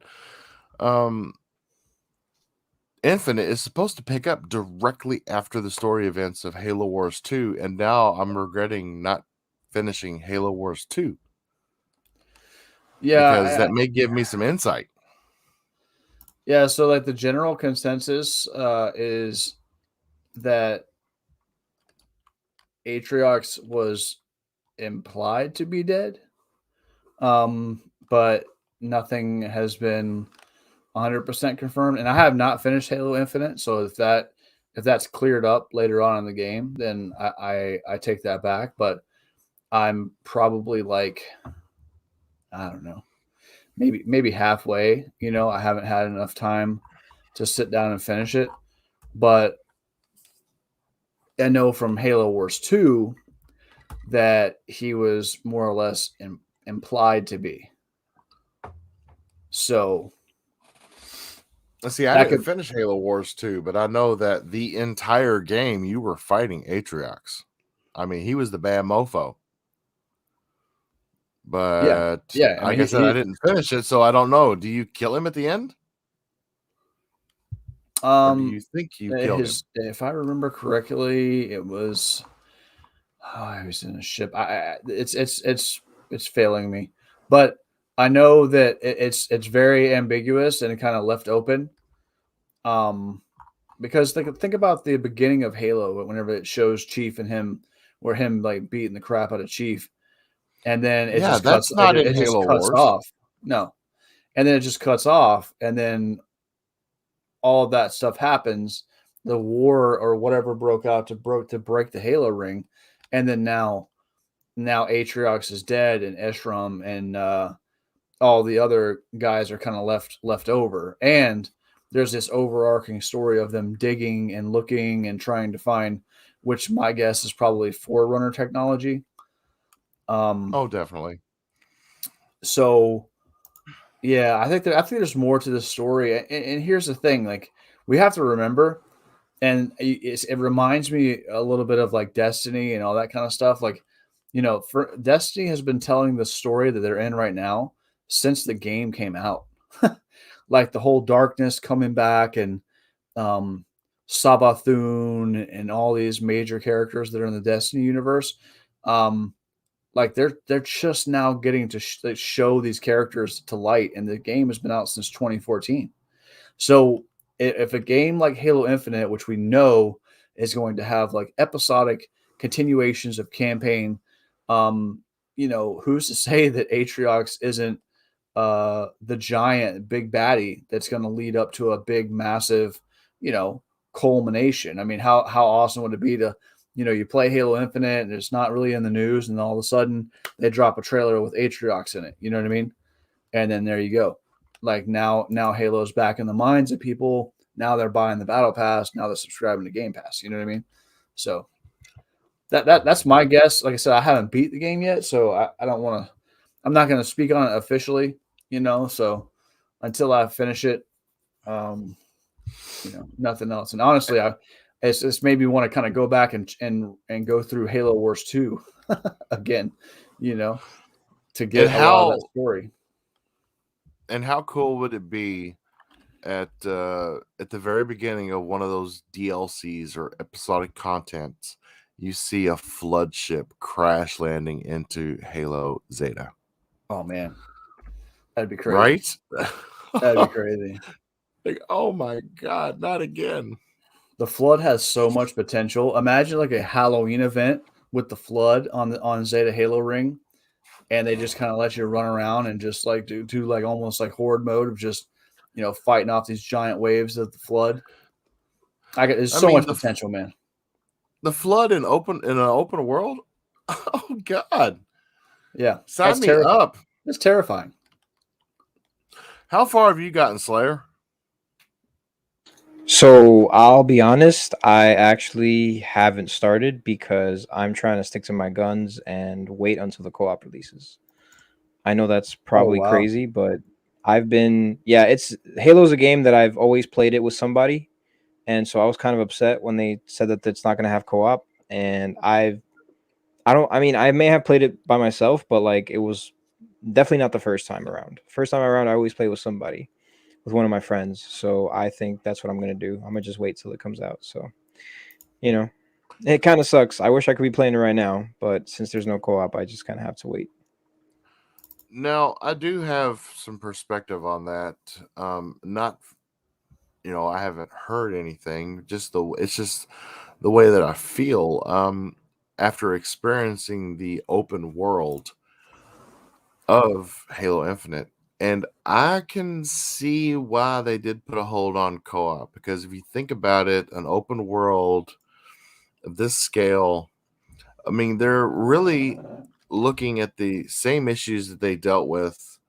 Infinite is supposed to pick up directly after the story events of Halo Wars 2, and now I'm regretting not finishing Halo Wars 2. Yeah, Because that may give me some insight. Yeah, so like the general consensus is that Atriox was implied to be dead, but nothing has been 100% confirmed. And I have not finished Halo Infinite, so if that's cleared up later on in the game, then I take that back. But I'm probably like, I don't know, maybe halfway. I haven't had enough time to sit down and finish it, but I know from Halo Wars 2 that he was more or less implied to be. So, let's see, I didn't finish Halo Wars 2, but I know that the entire game you were fighting Atriox. I mean, he was the bad mofo. But yeah. like I said, I didn't finish it, so I don't know. Do you kill him at the end? Or do you think you killed him? If I remember correctly, it was he was in a ship. It's failing me, but I know that it's very ambiguous and it kind of left open. because think about the beginning of Halo whenever it shows Chief and him, where him like beating the crap out of Chief, and then it Yeah, just cuts that's not in it just Halo cuts Wars. off. No, and then it just cuts off, and then all of that stuff happens. The war or whatever broke out to break the Halo ring, and then now Atriox is dead, and Eshram and all the other guys are kind of left over, and there's this overarching story of them digging and looking and trying to find, which my guess is probably Forerunner technology. Oh, definitely. So yeah, I think there's more to this story, and here's the thing: like we have to remember, and it reminds me a little bit of like Destiny and all that kind of stuff. Like, for Destiny has been telling the story that they're in right now since the game came out. Like the whole darkness coming back, and um, Sabathun and all these major characters that are in the Destiny universe. Um, like they're just now getting to show these characters to light, and the game has been out since 2014. So if a game like Halo Infinite, which we know is going to have like episodic continuations of campaign, who's to say that Atriox isn't the giant big baddie that's going to lead up to a big massive, you know, culmination. I mean, how awesome would it be to, you play Halo Infinite and it's not really in the news, and all of a sudden they drop a trailer with Atriox in it. You know what I mean? And then there you go. Like now Halo's back in the minds of people. Now they're buying the battle pass. Now they're subscribing to Game Pass. You know what I mean? So that's my guess. Like I said, I haven't beat the game yet, so I don't want to. I'm not going to speak on it officially. So until I finish it, um, nothing else. And honestly, it's made me want to kind of go back and go through Halo Wars 2 again. To And get a lot of that how story. and how cool would it be at the very beginning of one of those DLCs or episodic contents, you see a flood ship crash landing into Halo Zeta, Oh man, that'd be crazy. right? That'd be crazy. Like, oh my god, not again. The flood has so much potential. Imagine like a Halloween event with the flood on Zeta Halo Ring, and they just kind of let you run around and just like do like almost like horde mode of just fighting off these giant waves of the flood. There's I so mean, much potential, man. the flood in an open world. Oh god, Yeah, sign me up. That's terrifying. How far have you gotten, Slayer? So I'll be honest, I actually haven't started because I'm trying to stick to my guns and wait until the co-op releases. I know that's Oh probably wow. crazy, but it's Halo's a game that I've always played it with somebody, and so I was kind of upset when they said that it's not going to have co-op, and I mean, I may have played it by myself, but like it was definitely not the first time around. First time around, I always play with somebody, with one of my friends. So I think that's what I'm gonna do. I'm gonna just wait till it comes out. So you know, it kind of sucks. I wish I could be playing it right now, but since there's no co-op, I just kind of have to wait. Now, I do have some perspective on that. Not, I haven't heard anything. It's just the way that I feel. After experiencing the open world of Halo Infinite, and I can see why they did put a hold on co-op, because if you think about it, an open world of this scale, I mean, they're really looking at the same issues that they dealt with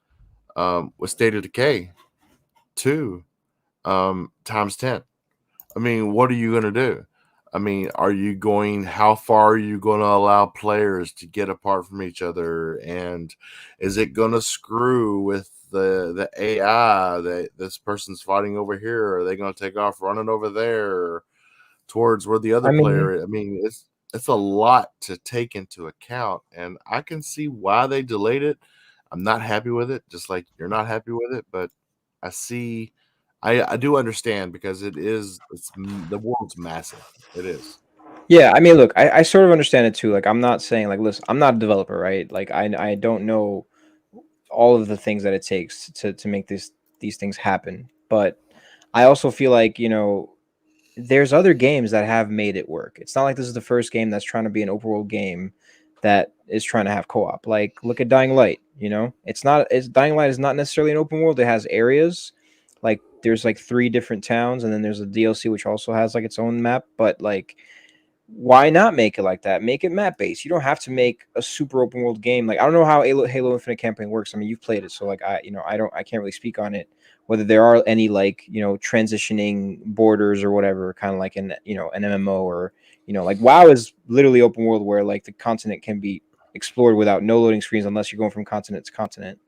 State of Decay 2 times 10. I mean, what are you going to do? I mean, how far are you going to allow players to get apart from each other? And is it going to screw with the AI that this person's fighting over here? Or are they going to take off running over there towards where the other I mean, player is? I mean, it's a lot to take into account, and I can see why they delayed it. I'm not happy with it, just like you're not happy with it, but I see I do understand, because the world's massive. It is. yeah, I mean, look, I sort of understand it too. Like, I'm not saying like, listen, I'm not a developer, right? Like, I don't know all of the things that it takes to make these things happen, but I also feel like there's other games that have made it work. It's not like this is the first game that's trying to be an open world game that is trying to have co-op. Like look at Dying Light, you know? It's Dying Light is not necessarily an open world. It has areas. Like there's like 3 different towns, and then there's a DLC which also has like its own map, but like why not make it like that? Make it map based. You don't have to make a super open world game. Like I don't know how Halo Infinite campaign works. I mean, you've played it, so like I can't really speak on it. Whether there are any like transitioning borders or whatever, kind of like an an MMO, or like WoW is literally open world where like the continent can be explored without no loading screens unless you're going from continent to continent.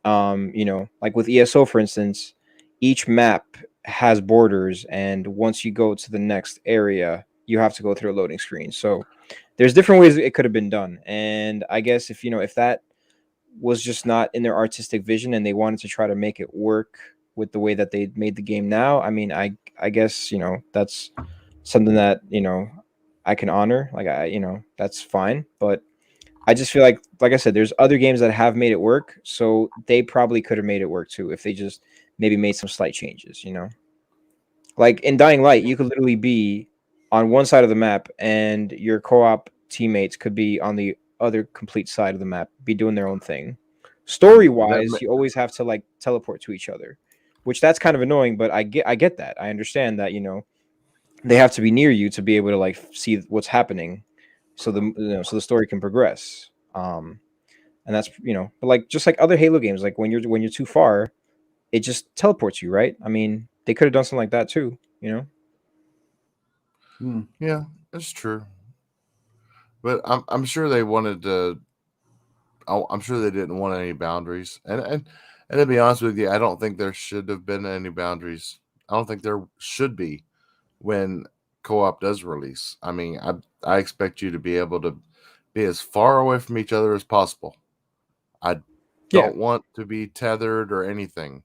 Like with ESO for instance, each map has borders, and once you go to the next area you have to go through a loading screen. So there's different ways it could have been done, and I guess if that was just not in their artistic vision and they wanted to try to make it work with the way that they made the game now, I mean, I guess that's something that I can honor. Like that's fine, but I just feel like I said, there's other games that have made it work, so they probably could have made it work too if they just maybe made some slight changes. Like in Dying Light, you could literally be on one side of the map, and your co-op teammates could be on the other complete side of the map, be doing their own thing. Story wise, you always have to like teleport to each other, which that's kind of annoying. But I get that. I understand that they have to be near you to be able to like see what's happening, so the story can progress. And that's but like just like other Halo games, like when you're too far, it just teleports you, right? I mean, they could have done something like that too. Yeah, that's true. But I'm sure they wanted to. I'm sure they didn't want any boundaries. And to be honest with you, I don't think there should have been any boundaries. I don't think there should be when co-op does release. I mean, I expect you to be able to be as far away from each other as possible. I Yeah. don't want to be tethered or anything.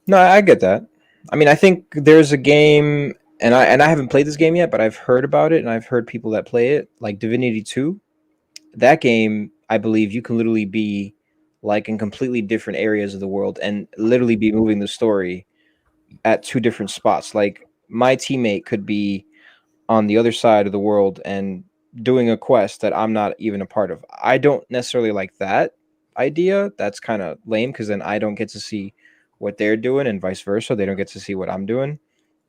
No, I get that. I mean, I think there's a game, and I haven't played this game yet, but I've heard about it, and I've heard people that play it, like Divinity 2. That game, I believe you can literally be like in completely different areas of the world and literally be moving the story at 2 different spots. Like my teammate could be on the other side of the world and doing a quest that I'm not even a part of. I don't necessarily like that idea. That's kind of lame because then I don't get to see what they're doing and vice versa. They don't get to see what I'm doing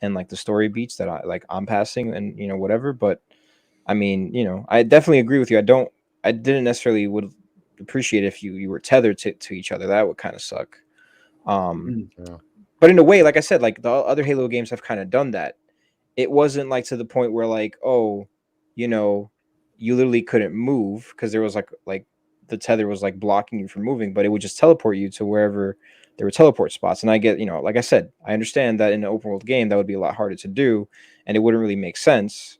and like the story beats that I'm passing and whatever. But I mean, I definitely agree with you. I didn't necessarily would appreciate if you were tethered to each other. That would kind of suck. Um, Yeah. but in a way, like I said, like the other Halo games have kind of done that. It wasn't like to the point where like, oh, you know, you literally couldn't move because there was like the tether was like blocking you from moving, but it would just teleport you to wherever there were teleport spots. And I get, like I said, I understand that in an open world game that would be a lot harder to do and it wouldn't really make sense.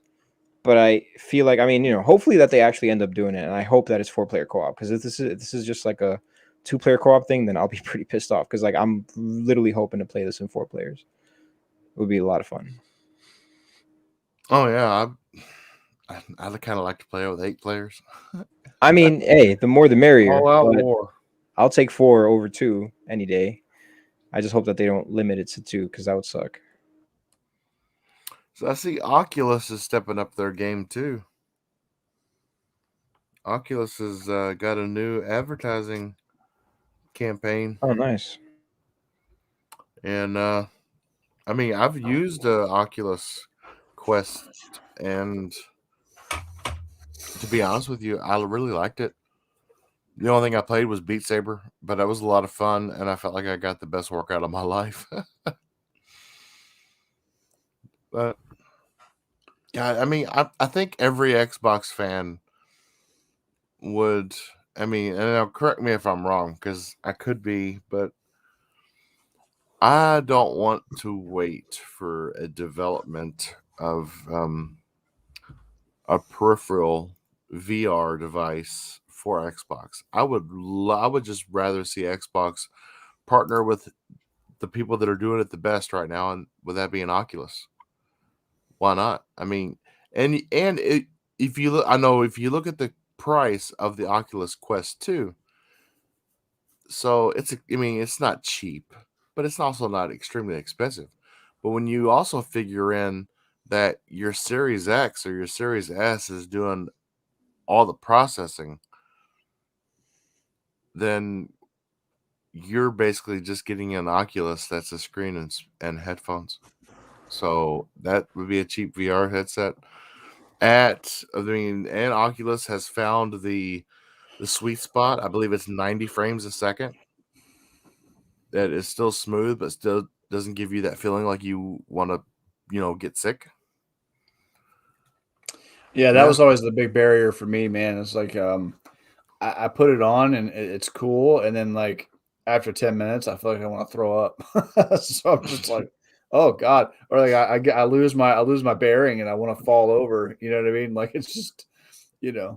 But I feel like, I mean, hopefully that they actually end up doing it, and I hope that it's 4-player co-op. Because if this is just like a 2-player co-op thing, then I'll be pretty pissed off. Because like I'm literally hoping to play this in 4 players. It would be a lot of fun. Oh yeah, I kind of like to play with 8 players. I mean, hey, the more the merrier. All out But war. I'll take 4 over 2 any day. I just hope that they don't limit it to 2 because that would suck. So I see Oculus is stepping up their game too. Oculus has got a new advertising campaign, Oh, nice. and I mean I've used Oculus Quest, and to be honest with you, I really liked it. The only thing I played was Beat Saber, but it was a lot of fun, and I felt like I got the best workout of my life. But yeah, I mean, I think every Xbox fan would. I mean, and now correct me if I'm wrong, because I could be, but I don't want to wait for a development of a peripheral VR device for Xbox. I would just rather see Xbox partner with the people that are doing it the best right now, and with that being Oculus. Why not? I mean, if you look, I know if you look at the price of the Oculus Quest 2, so I mean, it's not cheap, but it's also not extremely expensive. But when you also figure in that your Series X or your Series S is doing all the processing, then you're basically just getting an Oculus that's a screen and headphones. So that would be a cheap VR headset. And Oculus has found the sweet spot. I believe it's 90 frames a second. That is still smooth, but still doesn't give you that feeling like you want to, get sick. Yeah, that was always the big barrier for me, man. It's like I put it on and it's cool, and then like after 10 minutes, I feel like I want to throw up. So I'm just like, oh God, or like I lose my bearing and I want to fall over. You know what I mean? Like it's just, Yeah.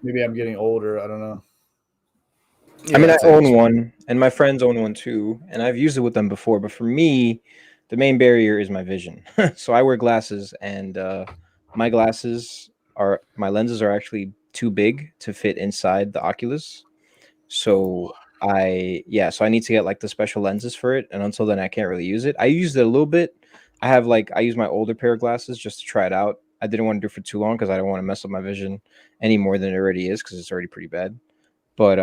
maybe I'm getting older. I don't know. I mean, I own one, and my friends own one too, and I've used it with them before. But for me, the main barrier is my vision. So I wear glasses, and my lenses are actually too big to fit inside the Oculus. So so I need to get like the special lenses for it, and until then, I can't really use it. I used it a little bit. I use my older pair of glasses just to try it out. I didn't want to do it for too long because I don't want to mess up my vision any more than it already is because it's already pretty bad. But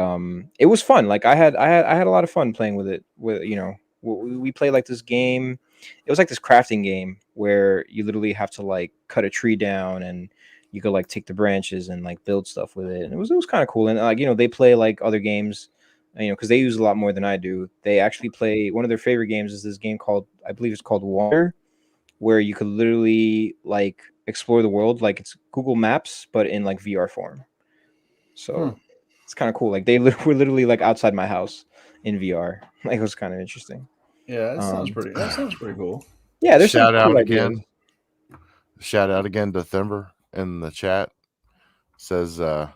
it was fun. Like I had a lot of fun playing with it. We played like this game. It was like this crafting game where you literally have to like cut a tree down and you could like take the branches and like build stuff with it. And it was kind of cool. And like they play like other games, because they use a lot more than I do. They actually play one of their favorite games is this game called, I believe it's called Wander, where you could literally like explore the world like it's Google Maps but in like VR form. So it's kind of cool. Like they were literally like outside my house in VR. Like it was kind of interesting. Yeah, that sounds pretty cool. Yeah, there's shout some out cool again. ideas. Shout out again to Thimber in the chat. Says I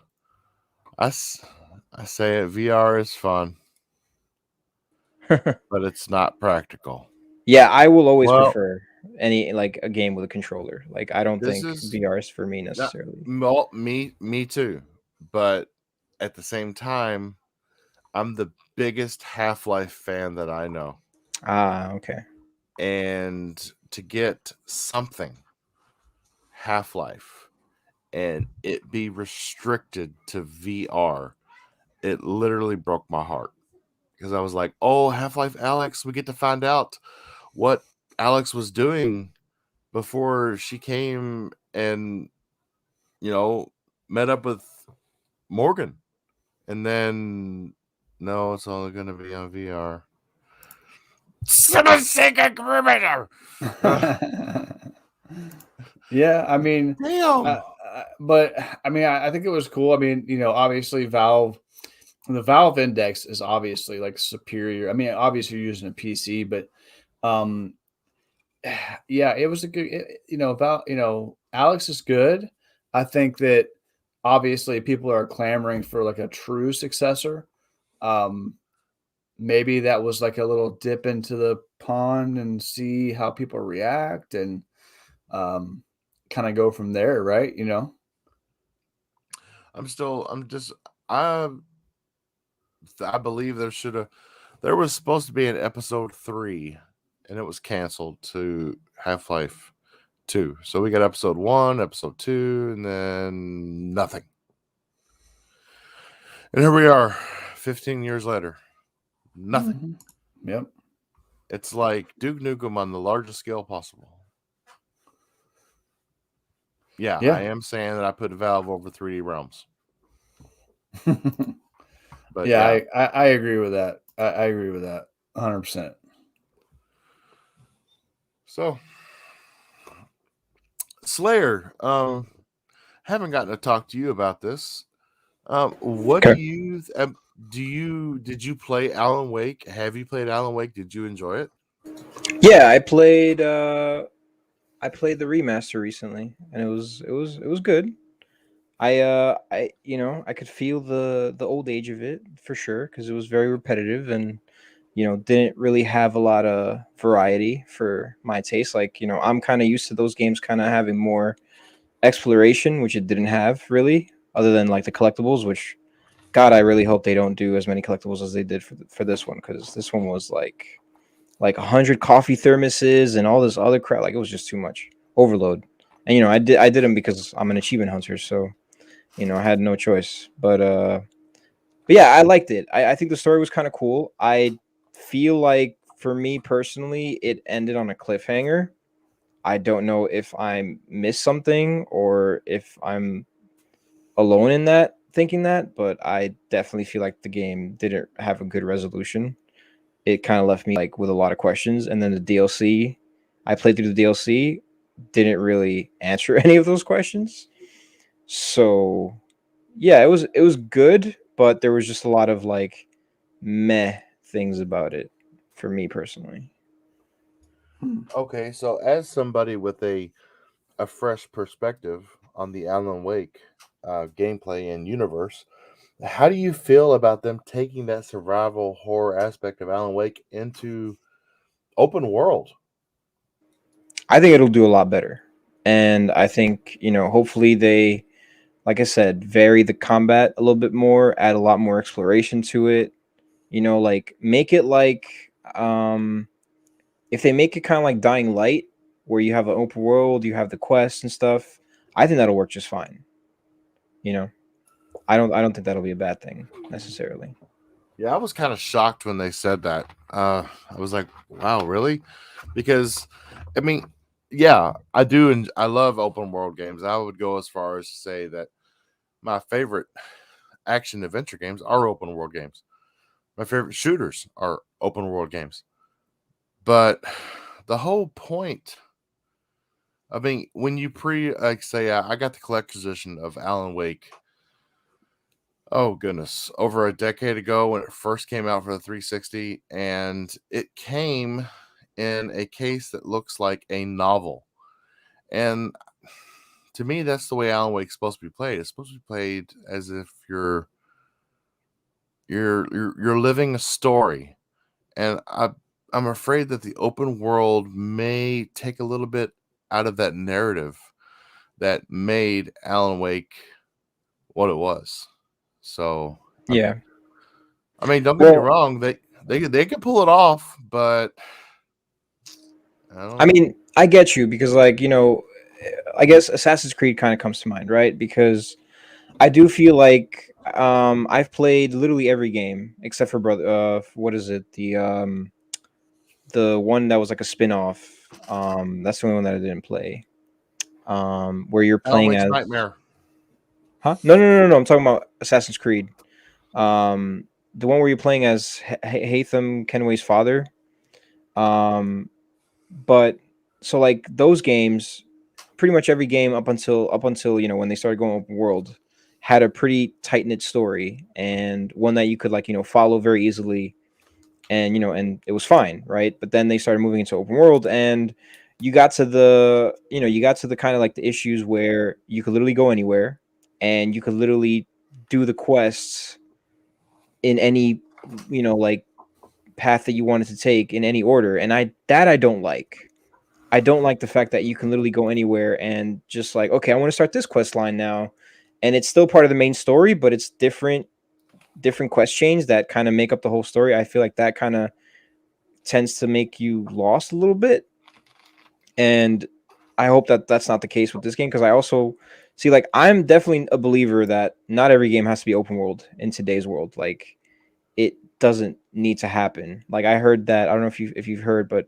say it, VR is fun, but it's not practical. Yeah, I will always prefer any like a game with a controller. Like I don't think VR is for me necessarily. Me too. But at the same time, I'm the biggest Half-Life fan that I know. Ah, okay. And to get something Half-Life and it be restricted to VR, it literally broke my heart. Because I was like, oh, Half-Life Alex, we get to find out what Alex was doing before she came and, met up with Morgan. And then, no, it's only going to be on VR. Yeah, I mean, damn. But I mean, I think it was cool. I mean, obviously the Valve Index is obviously like superior. I mean, obviously you're using a PC, but yeah, it was a good. Alex is good. I think that obviously people are clamoring for like a true successor. Maybe that was like a little dip into the pond and see how people react and kind of go from there, right? I believe there was supposed to be an episode 3 and it was canceled to Half-Life 2. So we got episode 1, episode 2, and then nothing. And here we are 15 years later. Nothing. Mm-hmm. Yep. It's like Duke Nukem on the largest scale possible. Yeah, I am saying that I put Valve over 3D Realms. But yeah, I agree with that. I agree with that 100%. So, Slayer, haven't gotten to talk to you about this. What do you did you play Alan Wake? Have you played Alan Wake? Did you enjoy it? Yeah, I played the remaster recently, and it was good. I could feel the old age of it for sure because it was very repetitive and didn't really have a lot of variety for my taste. Like I'm kind of used to those games kind of having more exploration, which it didn't have really, other than like the collectibles. Which, God, I really hope they don't do as many collectibles as they did for this one because this one was like like 100 coffee thermoses and all this other crap. Like it was just too much overload. And I did them because I'm an achievement hunter, so I had no choice. But yeah, I liked it. I think the story was kind of cool. I feel like for me personally, it ended on a cliffhanger. I don't know if I missed something or if I'm alone in that thinking that, but I definitely feel like the game didn't have a good resolution. It kind of left me like with a lot of questions, and then the DLC, I played through the DLC, didn't really answer any of those questions. So yeah, it was good, but there was just a lot of like meh things about it for me personally. Okay, so as somebody with a fresh perspective on the Alan Wake gameplay and universe, how do you feel about them taking that survival horror aspect of Alan Wake into open world? I think it'll do a lot better. And I think, hopefully they, like I said, vary the combat a little bit more, add a lot more exploration to it. Like make it like if they make it kind of like Dying Light, where you have an open world, you have the quests and stuff, I think that'll work just fine. You know, I don't think that'll be a bad thing necessarily. Yeah, I was kind of shocked when they said that. I was like, "Wow, really?" Because, I mean, yeah, I do, and I love open world games. I would go as far as to say that my favorite action adventure games are open world games. My favorite shooters are open world games. But the whole point, I mean, when you like say, I got the collector's edition of Alan Wake. Oh goodness, over a decade ago when it first came out for the 360, and it came in a case that looks like a novel. And to me, that's the way Alan Wake's supposed to be played. It's supposed to be played as if you're living a story. And I'm afraid that the open world may take a little bit out of that narrative that made Alan Wake what it was. So Yeah. I mean, don't get me Well, wrong, they can pull it off, but I don't I know. mean, I get you because like, I guess Assassin's Creed kind of comes to mind, right? Because I do feel like I've played literally every game except for brother what is it? The one that was like a spin-off. That's the only one that I didn't play. Where you're Alan playing Wake's as Nightmare. Huh? No, no, no, no, no. I'm talking about Assassin's Creed. The one where you're playing as Hatham Kenway's father. Um, but so like those games, pretty much every game up until when they started going open world had a pretty tight knit story and one that you could like follow very easily, and and it was fine, right? But then they started moving into open world, and you got to the kind of like the issues where you could literally go anywhere and you could literally do the quests in any like path that you wanted to take in any order, and I don't like. I don't like the fact that you can literally go anywhere and just like, okay, I want to start this quest line now, and it's still part of the main story, but it's different quest chains that kind of make up the whole story. I feel like that kind of tends to make you lost a little bit, and I hope that that's not the case with this game because I also see like I'm definitely a believer that not every game has to be open world in today's world. Like it doesn't need to happen. Like I heard that I don't know if you've heard, but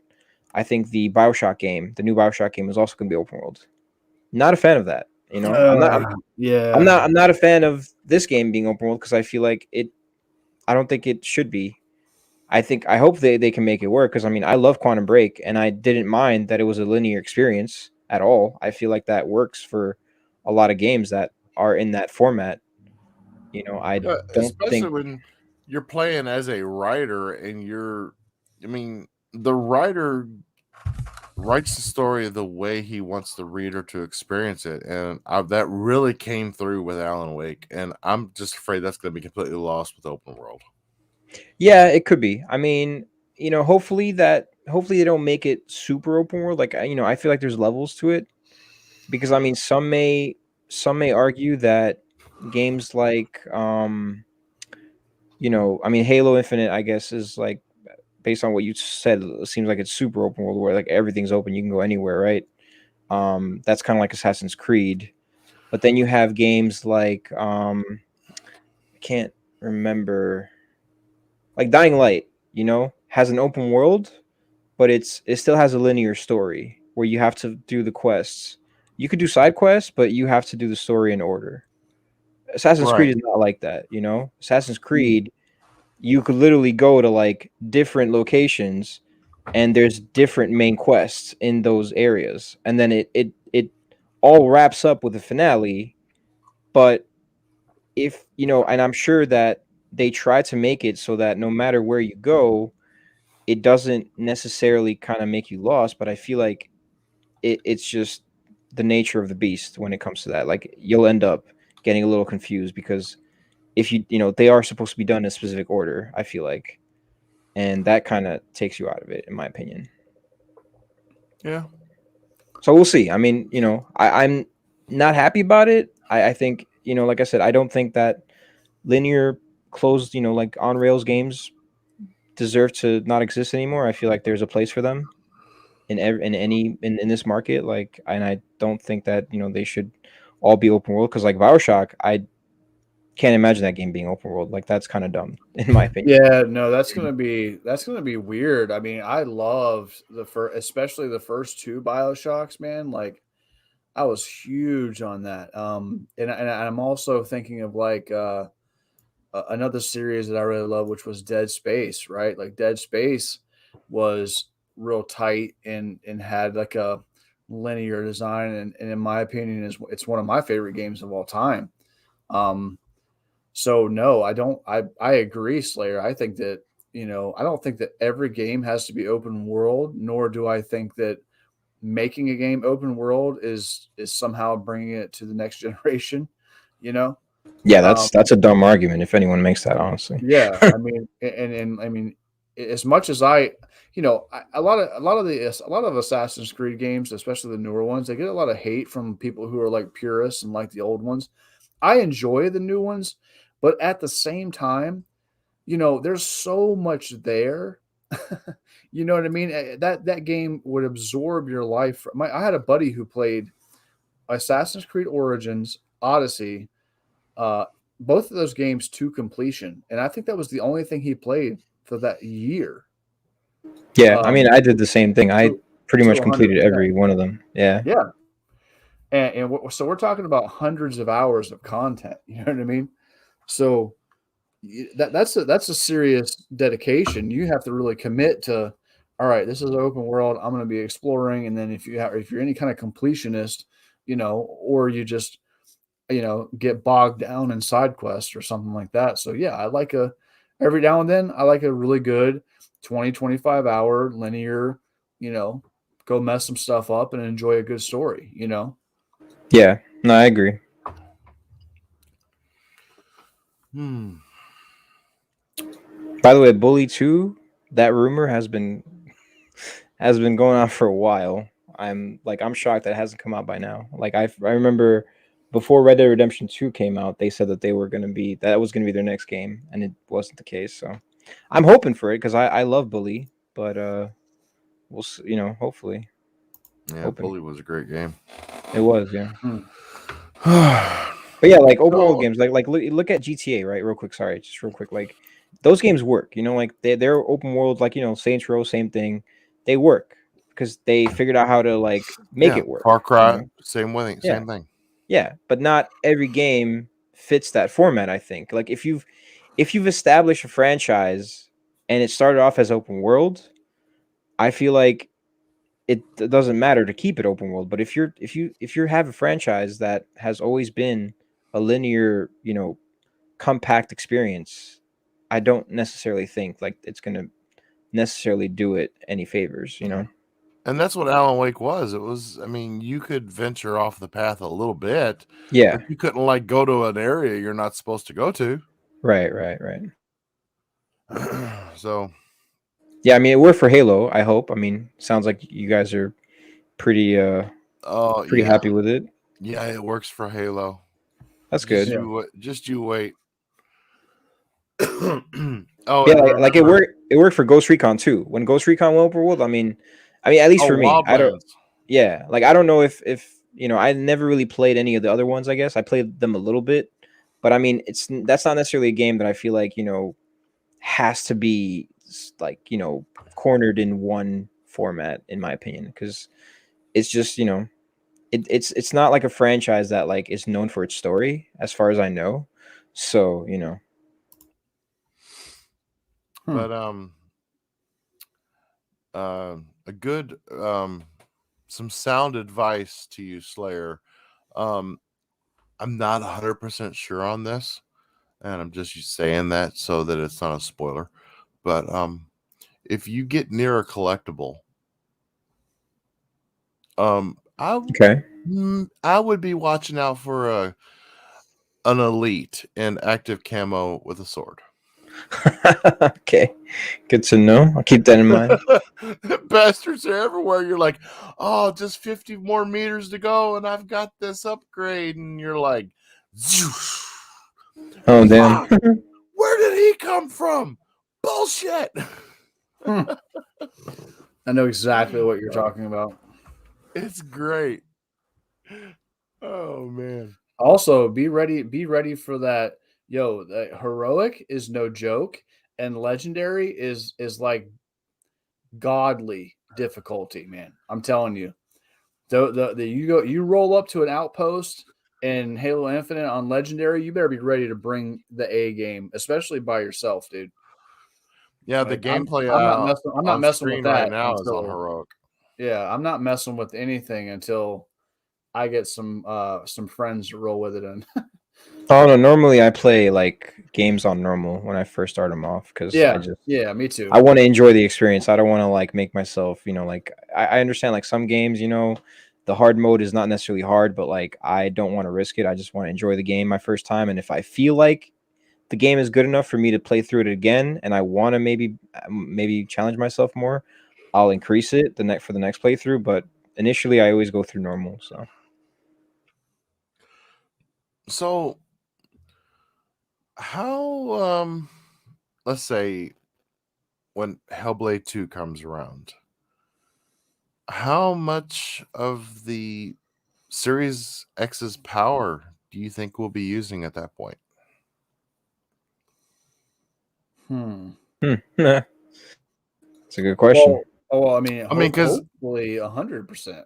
I think the BioShock game, the new BioShock game, is also going to be open world. Not a fan of that. I'm not. I'm Yeah. not. I'm not a fan of this game being open world because I feel like it. I don't think it should be. I hope they can make it work because I mean I love Quantum Break and I didn't mind that it was a linear experience at all. I feel like that works for a lot of games that are in that format. I Yeah, don't especially think. when you're playing as a writer and I mean, the writer writes the story the way he wants the reader to experience it, and that really came through with Alan Wake. And I'm just afraid that's going to be completely lost with open world. Yeah, it could be. I mean, hopefully they don't make it super open world. Like I feel like there's levels to it because I mean some may argue that games like I mean Halo Infinite I guess is like based on what you said, it seems like it's super open world where like everything's open, you can go anywhere, right? That's kind of like Assassin's Creed. But then you have games like I can't remember, like Dying Light, has an open world, but it still has a linear story where you have to do the quests. You could do side quests, but you have to do the story in order. Assassin's Creed Right. is not like that, Assassin's Creed, you could literally go to like different locations and there's different main quests in those areas. And then it all wraps up with a finale. But if and I'm sure that they try to make it so that no matter where you go, it doesn't necessarily kind of make you lost, but I feel like it's just the nature of the beast when it comes to that. Like you'll end up getting a little confused because if they are supposed to be done in a specific order, I feel like, and that kind of takes you out of it, in my opinion. Yeah. So we'll see. I mean, I'm not happy about it. I think, like I said, I don't think that linear closed, like on rails games deserve to not exist anymore. I feel like there's a place for them in this market. Like, and I don't think that they should all be open world because like BioShock, I can't imagine that game being open world. Like that's kind of dumb in my opinion. Yeah, no, that's gonna be weird. I mean, I loved especially the first two Bioshocks, man. Like, I was huge on that. And I'm also thinking of like another series that I really love, which was Dead Space, right? Like Dead Space was real tight and had like a linear design, and in my opinion, it's one of my favorite games of all time. Um, so no, I don't. I agree, Slayer. I think that I don't think that every game has to be open world, nor do I think that making a game open world is somehow bringing it to the next generation. You know, Yeah, um, that's a dumb argument if anyone makes that, honestly. yeah. I mean, and I mean, as much as a lot of Assassin's Creed games, especially the newer ones, they get a lot of hate from people who are like purists and like the old ones. I enjoy the new ones, but at the same time, there's so much there. You know what I mean? That game would absorb your life. I had a buddy who played Assassin's Creed Origins, Odyssey, uh, both of those games to completion, and I think that was the only thing he played for that year. Yeah, I mean, Um, I did the same thing. I to pretty much completed 100%. every one of them. Yeah. Yeah, so we're talking about hundreds of hours of content. You know what I mean? So that's a serious dedication. You have to really commit to. All right, this is an open world. I'm going to be exploring, and then if you're any kind of completionist, or you just get bogged down in side quests or something like that. So yeah, every now and then I like a really good 20-25 hour linear, you know, go mess some stuff up and enjoy a good story. Yeah. No, I agree. Hmm. By the way, Bully 2, that rumor has been going on for a while. I'm shocked that it hasn't come out by now. Like I remember before Red Dead Redemption 2 came out, they said that that was gonna be their next game, and it wasn't the case. So I'm hoping for it because I love Bully, but we'll see, hopefully. Yeah, Hoping. Bully was a great game. It was, yeah. Yeah. But yeah, like open world So games, like look at GTA, right? Real quick, sorry, just real quick. Like those games work, like they're open world, like Saints Row, same thing. They work because they figured out how to like make it work. Far Cry, same way, Yeah, same thing. yeah. But not every game fits that format. I think. Like if you've established a franchise and it started off as open world, I feel like it doesn't matter to keep it open world. But if you have a franchise that has always been a linear, compact experience, I don't necessarily think like it's gonna necessarily do it any favors. And that's what Alan Wake was. It was, I mean, you could venture off the path a little bit, Yeah. but you couldn't like go to an area you're not supposed to go to. Right. So Yeah, I mean it worked for Halo, I hope. I mean, sounds like you guys are pretty pretty yeah, happy with it. yeah, it works for Halo. That's Just good. yeah. you wait. Oh, Yeah, and like it remember, worked. It worked for Ghost Recon too. When Ghost Recon went open world, I mean, at least oh, for me, I don't. Wildlands. Yeah, like I don't know if I never really played any of the other ones. I guess I played them a little bit, but I mean, that's not necessarily a game that I feel like has to be like cornered in one format, in my opinion, because it's just it's not like a franchise that like is known for its story, as far as I know. So Hmm. But a good some sound advice to you, Slayer. Um, I'm not 100% sure on this, and I'm just saying that so that it's not a spoiler. But if you get near a collectible, um, I okay. I would be watching out for an elite in active camo with a sword. Okay, good to know. I'll keep that in mind. Bastards are everywhere. You're like, oh, just 50 more meters to go, and I've got this upgrade, and you're like, Oh damn. fuck, where did he come from? Bullshit. Hmm. I know exactly what you're talking about. It's great. Oh man. Also, be ready for that. Yo, the heroic is no joke, and legendary is like godly difficulty, man. I'm telling you. You roll up to an outpost in Halo Infinite on legendary, you better be ready to bring the A game, especially by yourself, dude. Yeah, the Like gameplay I'm not on messing with screen right that now is on until heroic. yeah, I'm not messing with anything until I get some friends to roll with it in. Oh no, normally I play like games on normal when I first start them off because Yeah, yeah, me I too. want to enjoy the experience. I don't want to like make myself, like I understand like some games, the hard mode is not necessarily hard, but like I don't want to risk it. I just want to enjoy the game my first time, and if I feel like the game is good enough for me to play through it again, and I want to maybe challenge myself more, I'll increase it for the next playthrough. But initially, I always go through normal. So So how let's say when Hellblade 2 comes around, how much of the Series X's power do you think we'll be using at that point? Hmm. it's a good question. Well, I mean, I mean, hopefully 100%.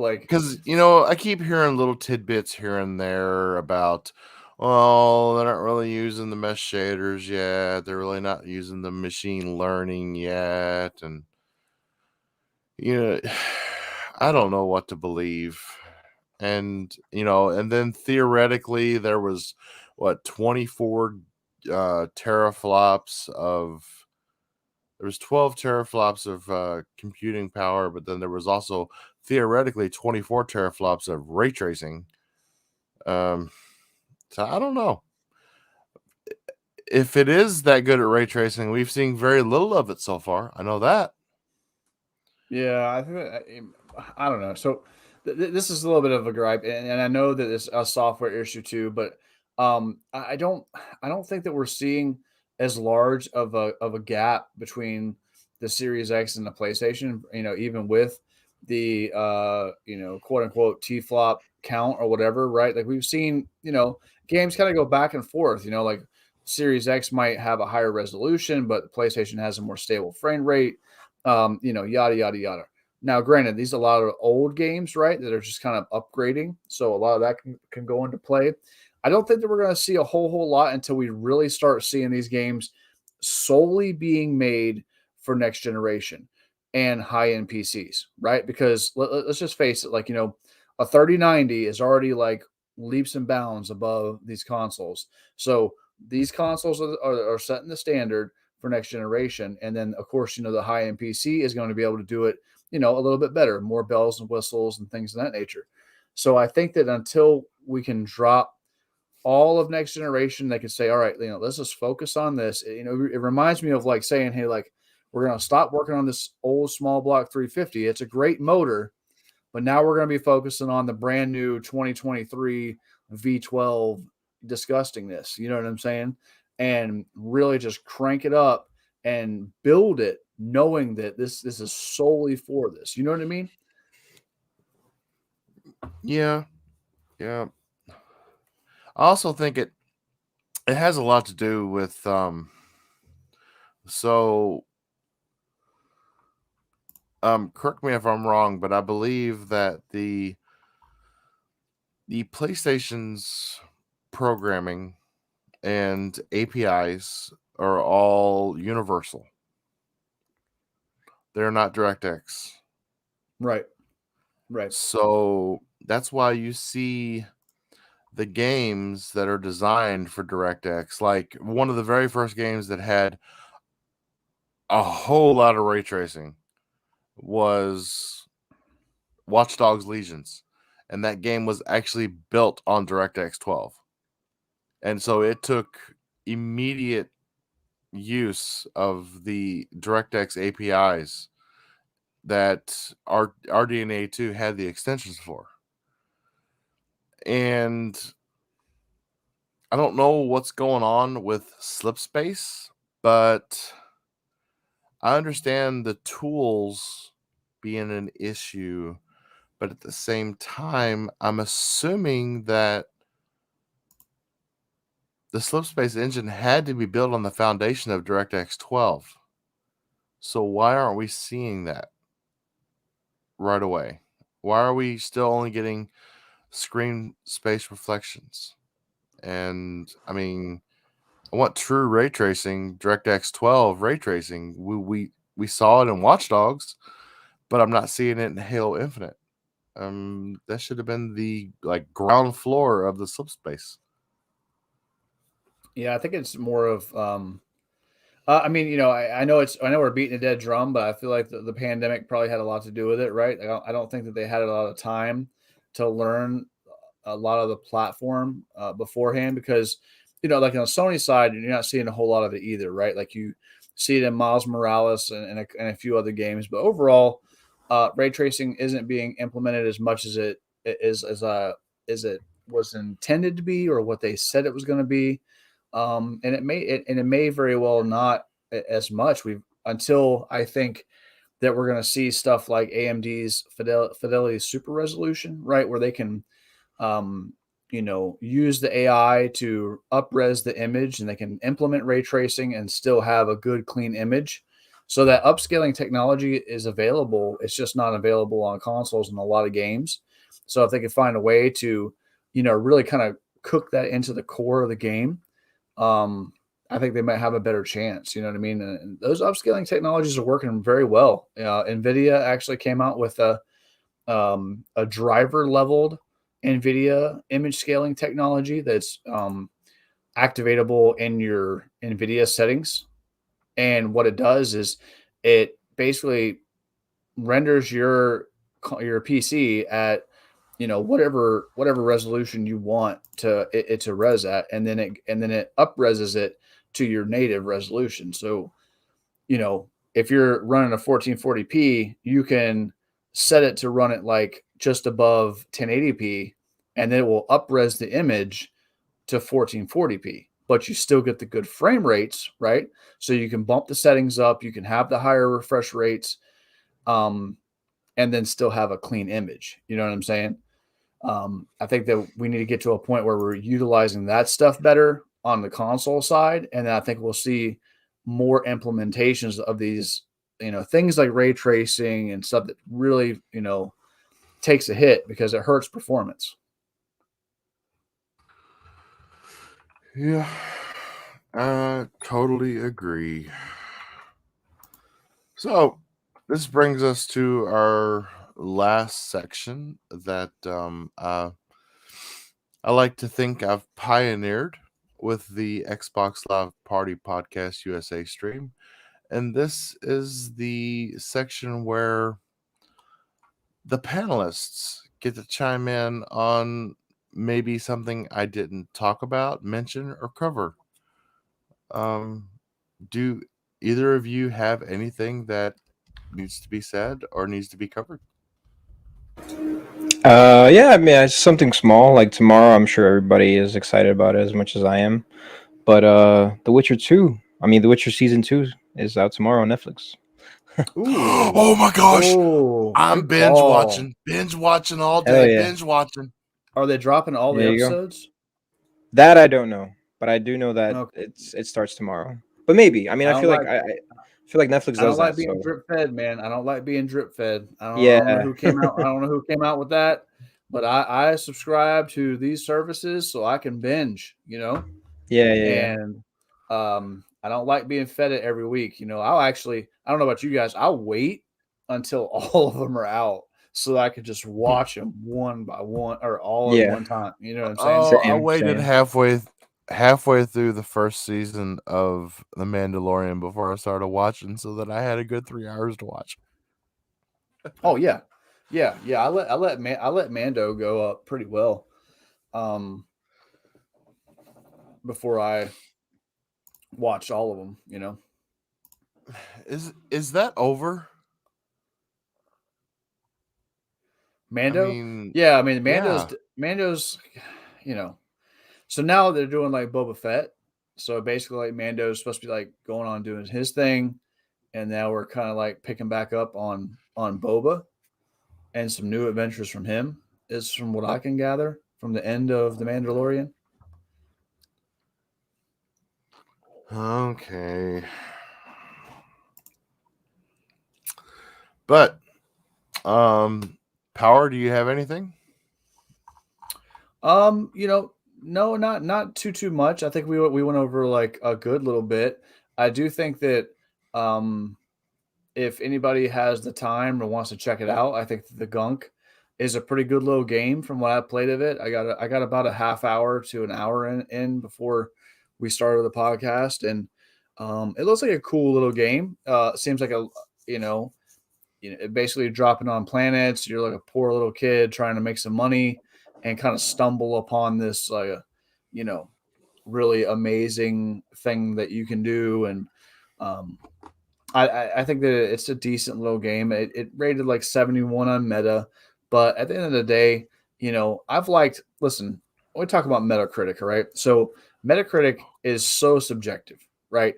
Like because I keep hearing little tidbits here and there about, well, they're not really using the mesh shaders yet. They're really not using the machine learning yet, and you know, I don't know what to believe. And and then theoretically there was what 24 teraflops of there was 12 teraflops of computing power, but then there was also theoretically 24 teraflops of ray tracing. Um, so I don't know if it is that good at ray tracing. We've seen very little of it so far. I know that. yeah, I think I don't know. So this is a little bit of a gripe, and I know that it's a software issue too, but I don't think that we're seeing as large of a gap between the Series X and the PlayStation. Even with the quote unquote T flop count or whatever, right? Like we've seen games kind of go back and forth. Like Series X might have a higher resolution, but the PlayStation has a more stable frame rate. Yada yada yada. Now, granted, these are a lot of old games, right, that are just kind of upgrading, so a lot of that can go into play. I don't think that we're going to see a whole lot until we really start seeing these games solely being made for next generation and high end PCs, right? Because let's just face it, like a 3090 is already like leaps and bounds above these consoles. So these consoles are setting the standard for next generation. And then, of course, the high end PC is going to be able to do it, a little bit better, more bells and whistles and things of that nature. So I think that until we can drop all of next generation, they could say, all right, let's just focus on this. It reminds me of like saying, hey, like we're going to stop working on this old small block 350. It's a great motor, but now we're going to be focusing on the brand new 2023 V12 disgustingness. You know what I'm saying? and really just crank it up and build it, knowing that this is solely for this. You know what I mean? Yeah. Yeah. I also think it has a lot to do with so correct me if I'm wrong, but I believe that the PlayStation's programming and APIs are all universal. They're not DirectX. Right. Right. So that's why you see the games that are designed for DirectX, like one of the very first games that had a whole lot of ray tracing was Watchdogs Legions. And that game was actually built on DirectX 12. And so it took immediate use of the DirectX APIs that our RDNA 2 had the extensions for. And I don't know what's going on with slip space, but I understand the tools being an issue, but at the same time, I'm assuming that the slip space engine had to be built on the foundation of DirectX 12. So why aren't we seeing that right away? Why are we still only getting screen space reflections? And I mean, I want true ray tracing, DirectX 12 ray tracing. We saw it in Watchdogs, but I'm not seeing it in Halo Infinite. That should have been the ground floor of the slip space. Yeah, I think it's more of I mean, I know we're beating a dead drum, but I feel like the pandemic probably had a lot to do with it, right? I don't think that they had a lot of time to learn a lot of the platform beforehand, because like on the Sony side, you're not seeing a whole lot of it either, right? Like you see it in Miles Morales and a few other games, but overall, ray tracing isn't being implemented as much as it is as it was intended to be, or what they said it was going to be. And it may very well not as much. We've until I think that we're going to see stuff like AMD's Fidelity Super Resolution, right, where they can, use the AI to upres the image, and they can implement ray tracing and still have a good clean image. So that upscaling technology is available. It's just not available on consoles in a lot of games. So if they could find a way to, really kind of cook that into the core of the game, I think they might have a better chance. You know what I mean? And those upscaling technologies are working very well. Nvidia actually came out with a driver leveled Nvidia image scaling technology that's activatable in your Nvidia settings. And what it does is it basically renders your PC at whatever resolution you want it to res at, and then it upreses it to your native resolution. So if you're running a 1440p, you can set it to run it like just above 1080p, and then it will upres the image to 1440p, but you still get the good frame rates, right? So you can bump the settings up, you can have the higher refresh rates, and then still have a clean image. You know what I'm saying? I think that we need to get to a point where we're utilizing that stuff better on the console side, and then I think we'll see more implementations of these, things like ray tracing and stuff that really, takes a hit because it hurts performance. Yeah, I totally agree. So this brings us to our last section that I like to think I've pioneered with the Xbox Live Party Podcast USA stream. And this is the section where the panelists get to chime in on maybe something I didn't talk about, mention, or cover. Do either of you have anything that needs to be said or needs to be covered? Yeah, I mean, it's something small. Like tomorrow, I'm sure everybody is excited about it as much as I am. But The Witcher 2, The Witcher season 2 is out tomorrow on Netflix. Oh Ooh. my gosh. Oh, I'm good call. binge watching all Hell day, yeah. binge watching. Are they dropping all the There you go. episodes? That I don't know, but I do know that Okay. it starts tomorrow. But maybe. I I don't feel like like I feel like Netflix I don't does like that. being So drip fed, man. I don't like being drip fed. I don't know yeah, who came out. I don't know who came out with that, but I subscribe to these services so I can binge. yeah. And I don't like being fed it every week. I don't know about you guys. I'll wait until all of them are out so that I could just watch them one by one or all in Yeah. one time. You know what I'm saying? Oh, I Same, waited same. halfway through the first season of The Mandalorian before I started watching, so that I had a good 3 hours to watch. Oh yeah, yeah. I let Mando go up pretty well. Um, before I watched all of them. Is that over? I Mando, mean, yeah. I mean, yeah. Mando's, you know. So now they're doing like Boba Fett. So basically, like Mando's supposed to be like going on doing his thing, and now we're kind of like picking back up on Boba and some new adventures from him. Is from what I can gather from the end of the Mandalorian. Okay. But Power, do you have anything? You know, no, not too much. I think we went over like a good little bit. I do think that um if anybody has the time or wants to check it out, I think the Gunk is a pretty good little game from what I played of it. I got about a half hour to an hour in before we started the podcast, and it looks like a cool little game. Seems like you know basically dropping on planets. You're like a poor little kid trying to make some money and kind of stumble upon this you know really amazing thing that you can do. And um, I think that it's a decent little game. It rated like 71 on Meta, but at the end of the day, I've liked. Listen, we talk about Metacritic, right? So Metacritic is so subjective, right?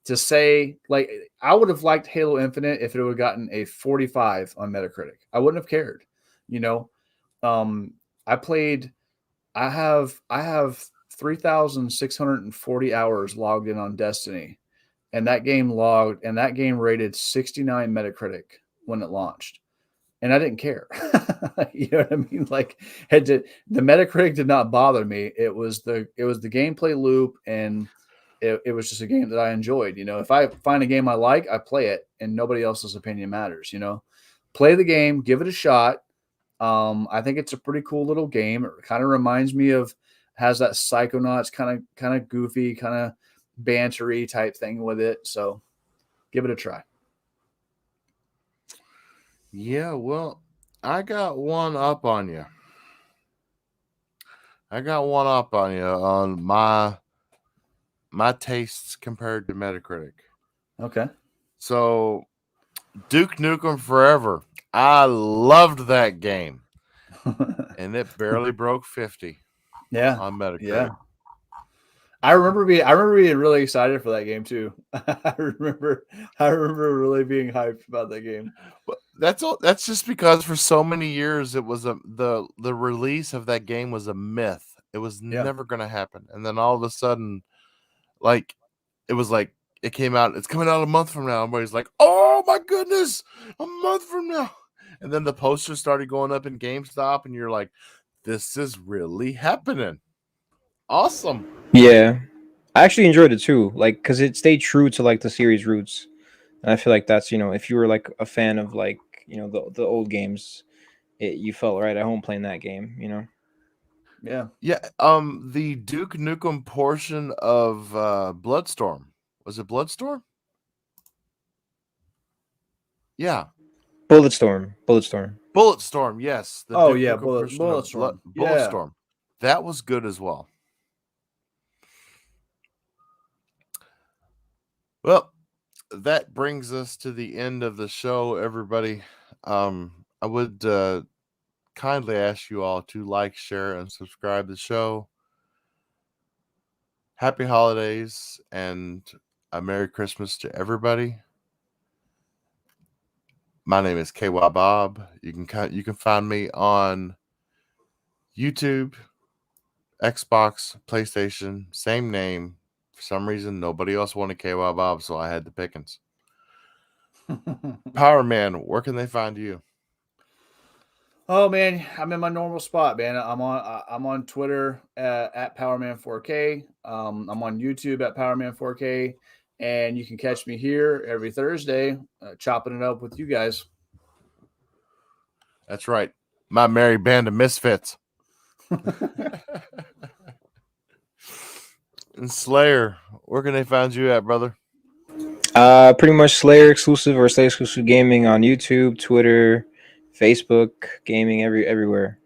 To say like I would have liked Halo Infinite if it would have gotten a 45 on Metacritic. I wouldn't have cared, you know. Um, I played. I have 3,640 hours logged in on Destiny, and that game rated 69 Metacritic when it launched, and I didn't care. You know what I mean? Like, the Metacritic did not bother me. It was the gameplay loop, and it was just a game that I enjoyed. If I find a game I like, I play it, and nobody else's opinion matters. Play the game, give it a shot. I think it's a pretty cool little game. It kind of reminds me of has that Psychonauts kind of goofy, kind of bantery type thing with it. So give it a try. Yeah, well, I got one up on you. I got one up on you on my tastes compared to Metacritic. Okay. So, Duke Nukem Forever. I loved that game, and it barely broke 50 Yeah. on Metacritic. Yeah. I remember being really excited for that game too. I remember really being hyped about that game. But that's all. That's just because for so many years it was the release of that game was a myth. It was Yeah. never going to happen, and then all of a sudden, like it was like it came out. It's coming out a month from now. Everybody's like, "Oh my goodness, a month from now!" And then the posters started going up in GameStop, and you're like, "This is really happening." Awesome. Yeah. I actually enjoyed it too, like because it stayed true to like the series roots. And I feel like that's if you were like a fan of like the old games, you felt right at home playing that game. Yeah. Yeah. The Duke Nukem portion of Bloodstorm, was it Bloodstorm? Yeah. Bulletstorm, Bulletstorm. Bulletstorm, yes, the Oh Duke yeah, Nukem portion of Bulletstorm. Yeah. Bulletstorm. That was good as well. Well, that brings us to the end of the show, everybody. I would kindly ask you all to like, share, and subscribe the show. happy holidays and a Merry Christmas to everybody. My name is KY Bob. You can find me on YouTube, Xbox, PlayStation, same name. For some reason, nobody else wanted KY Bob, so I had the pickings. Power Man, where can they find you? Oh man, I'm in my normal spot, man. I'm on Twitter at PowerMan4K. I'm on YouTube at PowerMan4K, and you can catch me here every Thursday, chopping it up with you guys. That's right, my merry band of misfits. And Slayer, where can they find you at, brother? Pretty much Slayer exclusive or Slayer exclusive gaming on YouTube, Twitter, Facebook, gaming everywhere.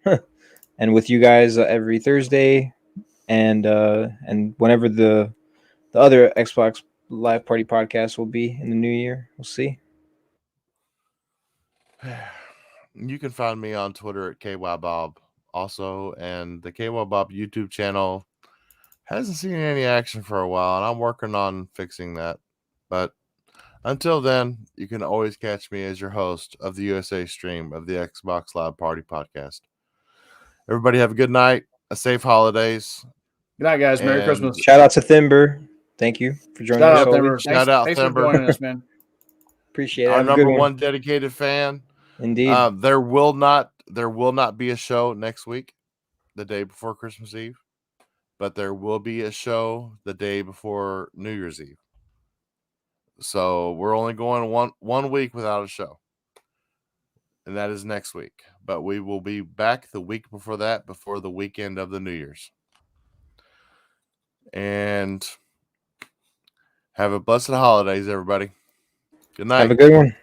And with you guys every Thursday, and whenever the other Xbox Live Party podcast will be in the new year, we'll see. You can find me on Twitter at KYBob also, and the KYBob YouTube channel hasn't seen any action for a while, and I'm working on fixing that. But until then, you can always catch me as your host of the USA stream of the Xbox Live Party podcast. Everybody have a good night, a safe holidays. Good night, guys. Merry And Christmas. Shout out to Thimber. Thank you for joining Shout us. out, all Thimber. week. Shout out, Thanks for Thimber. joining us, man. Appreciate it. Our Have a good number one. one dedicated fan. Indeed. There will not be a show next week, the day before Christmas Eve, but there will be a show the day before New Year's Eve. So we're only going one week without a show, and that is next week. But we will be back the week before that, before the weekend of the New Year's. And have a blessed holidays, everybody. Good night. Have a good one.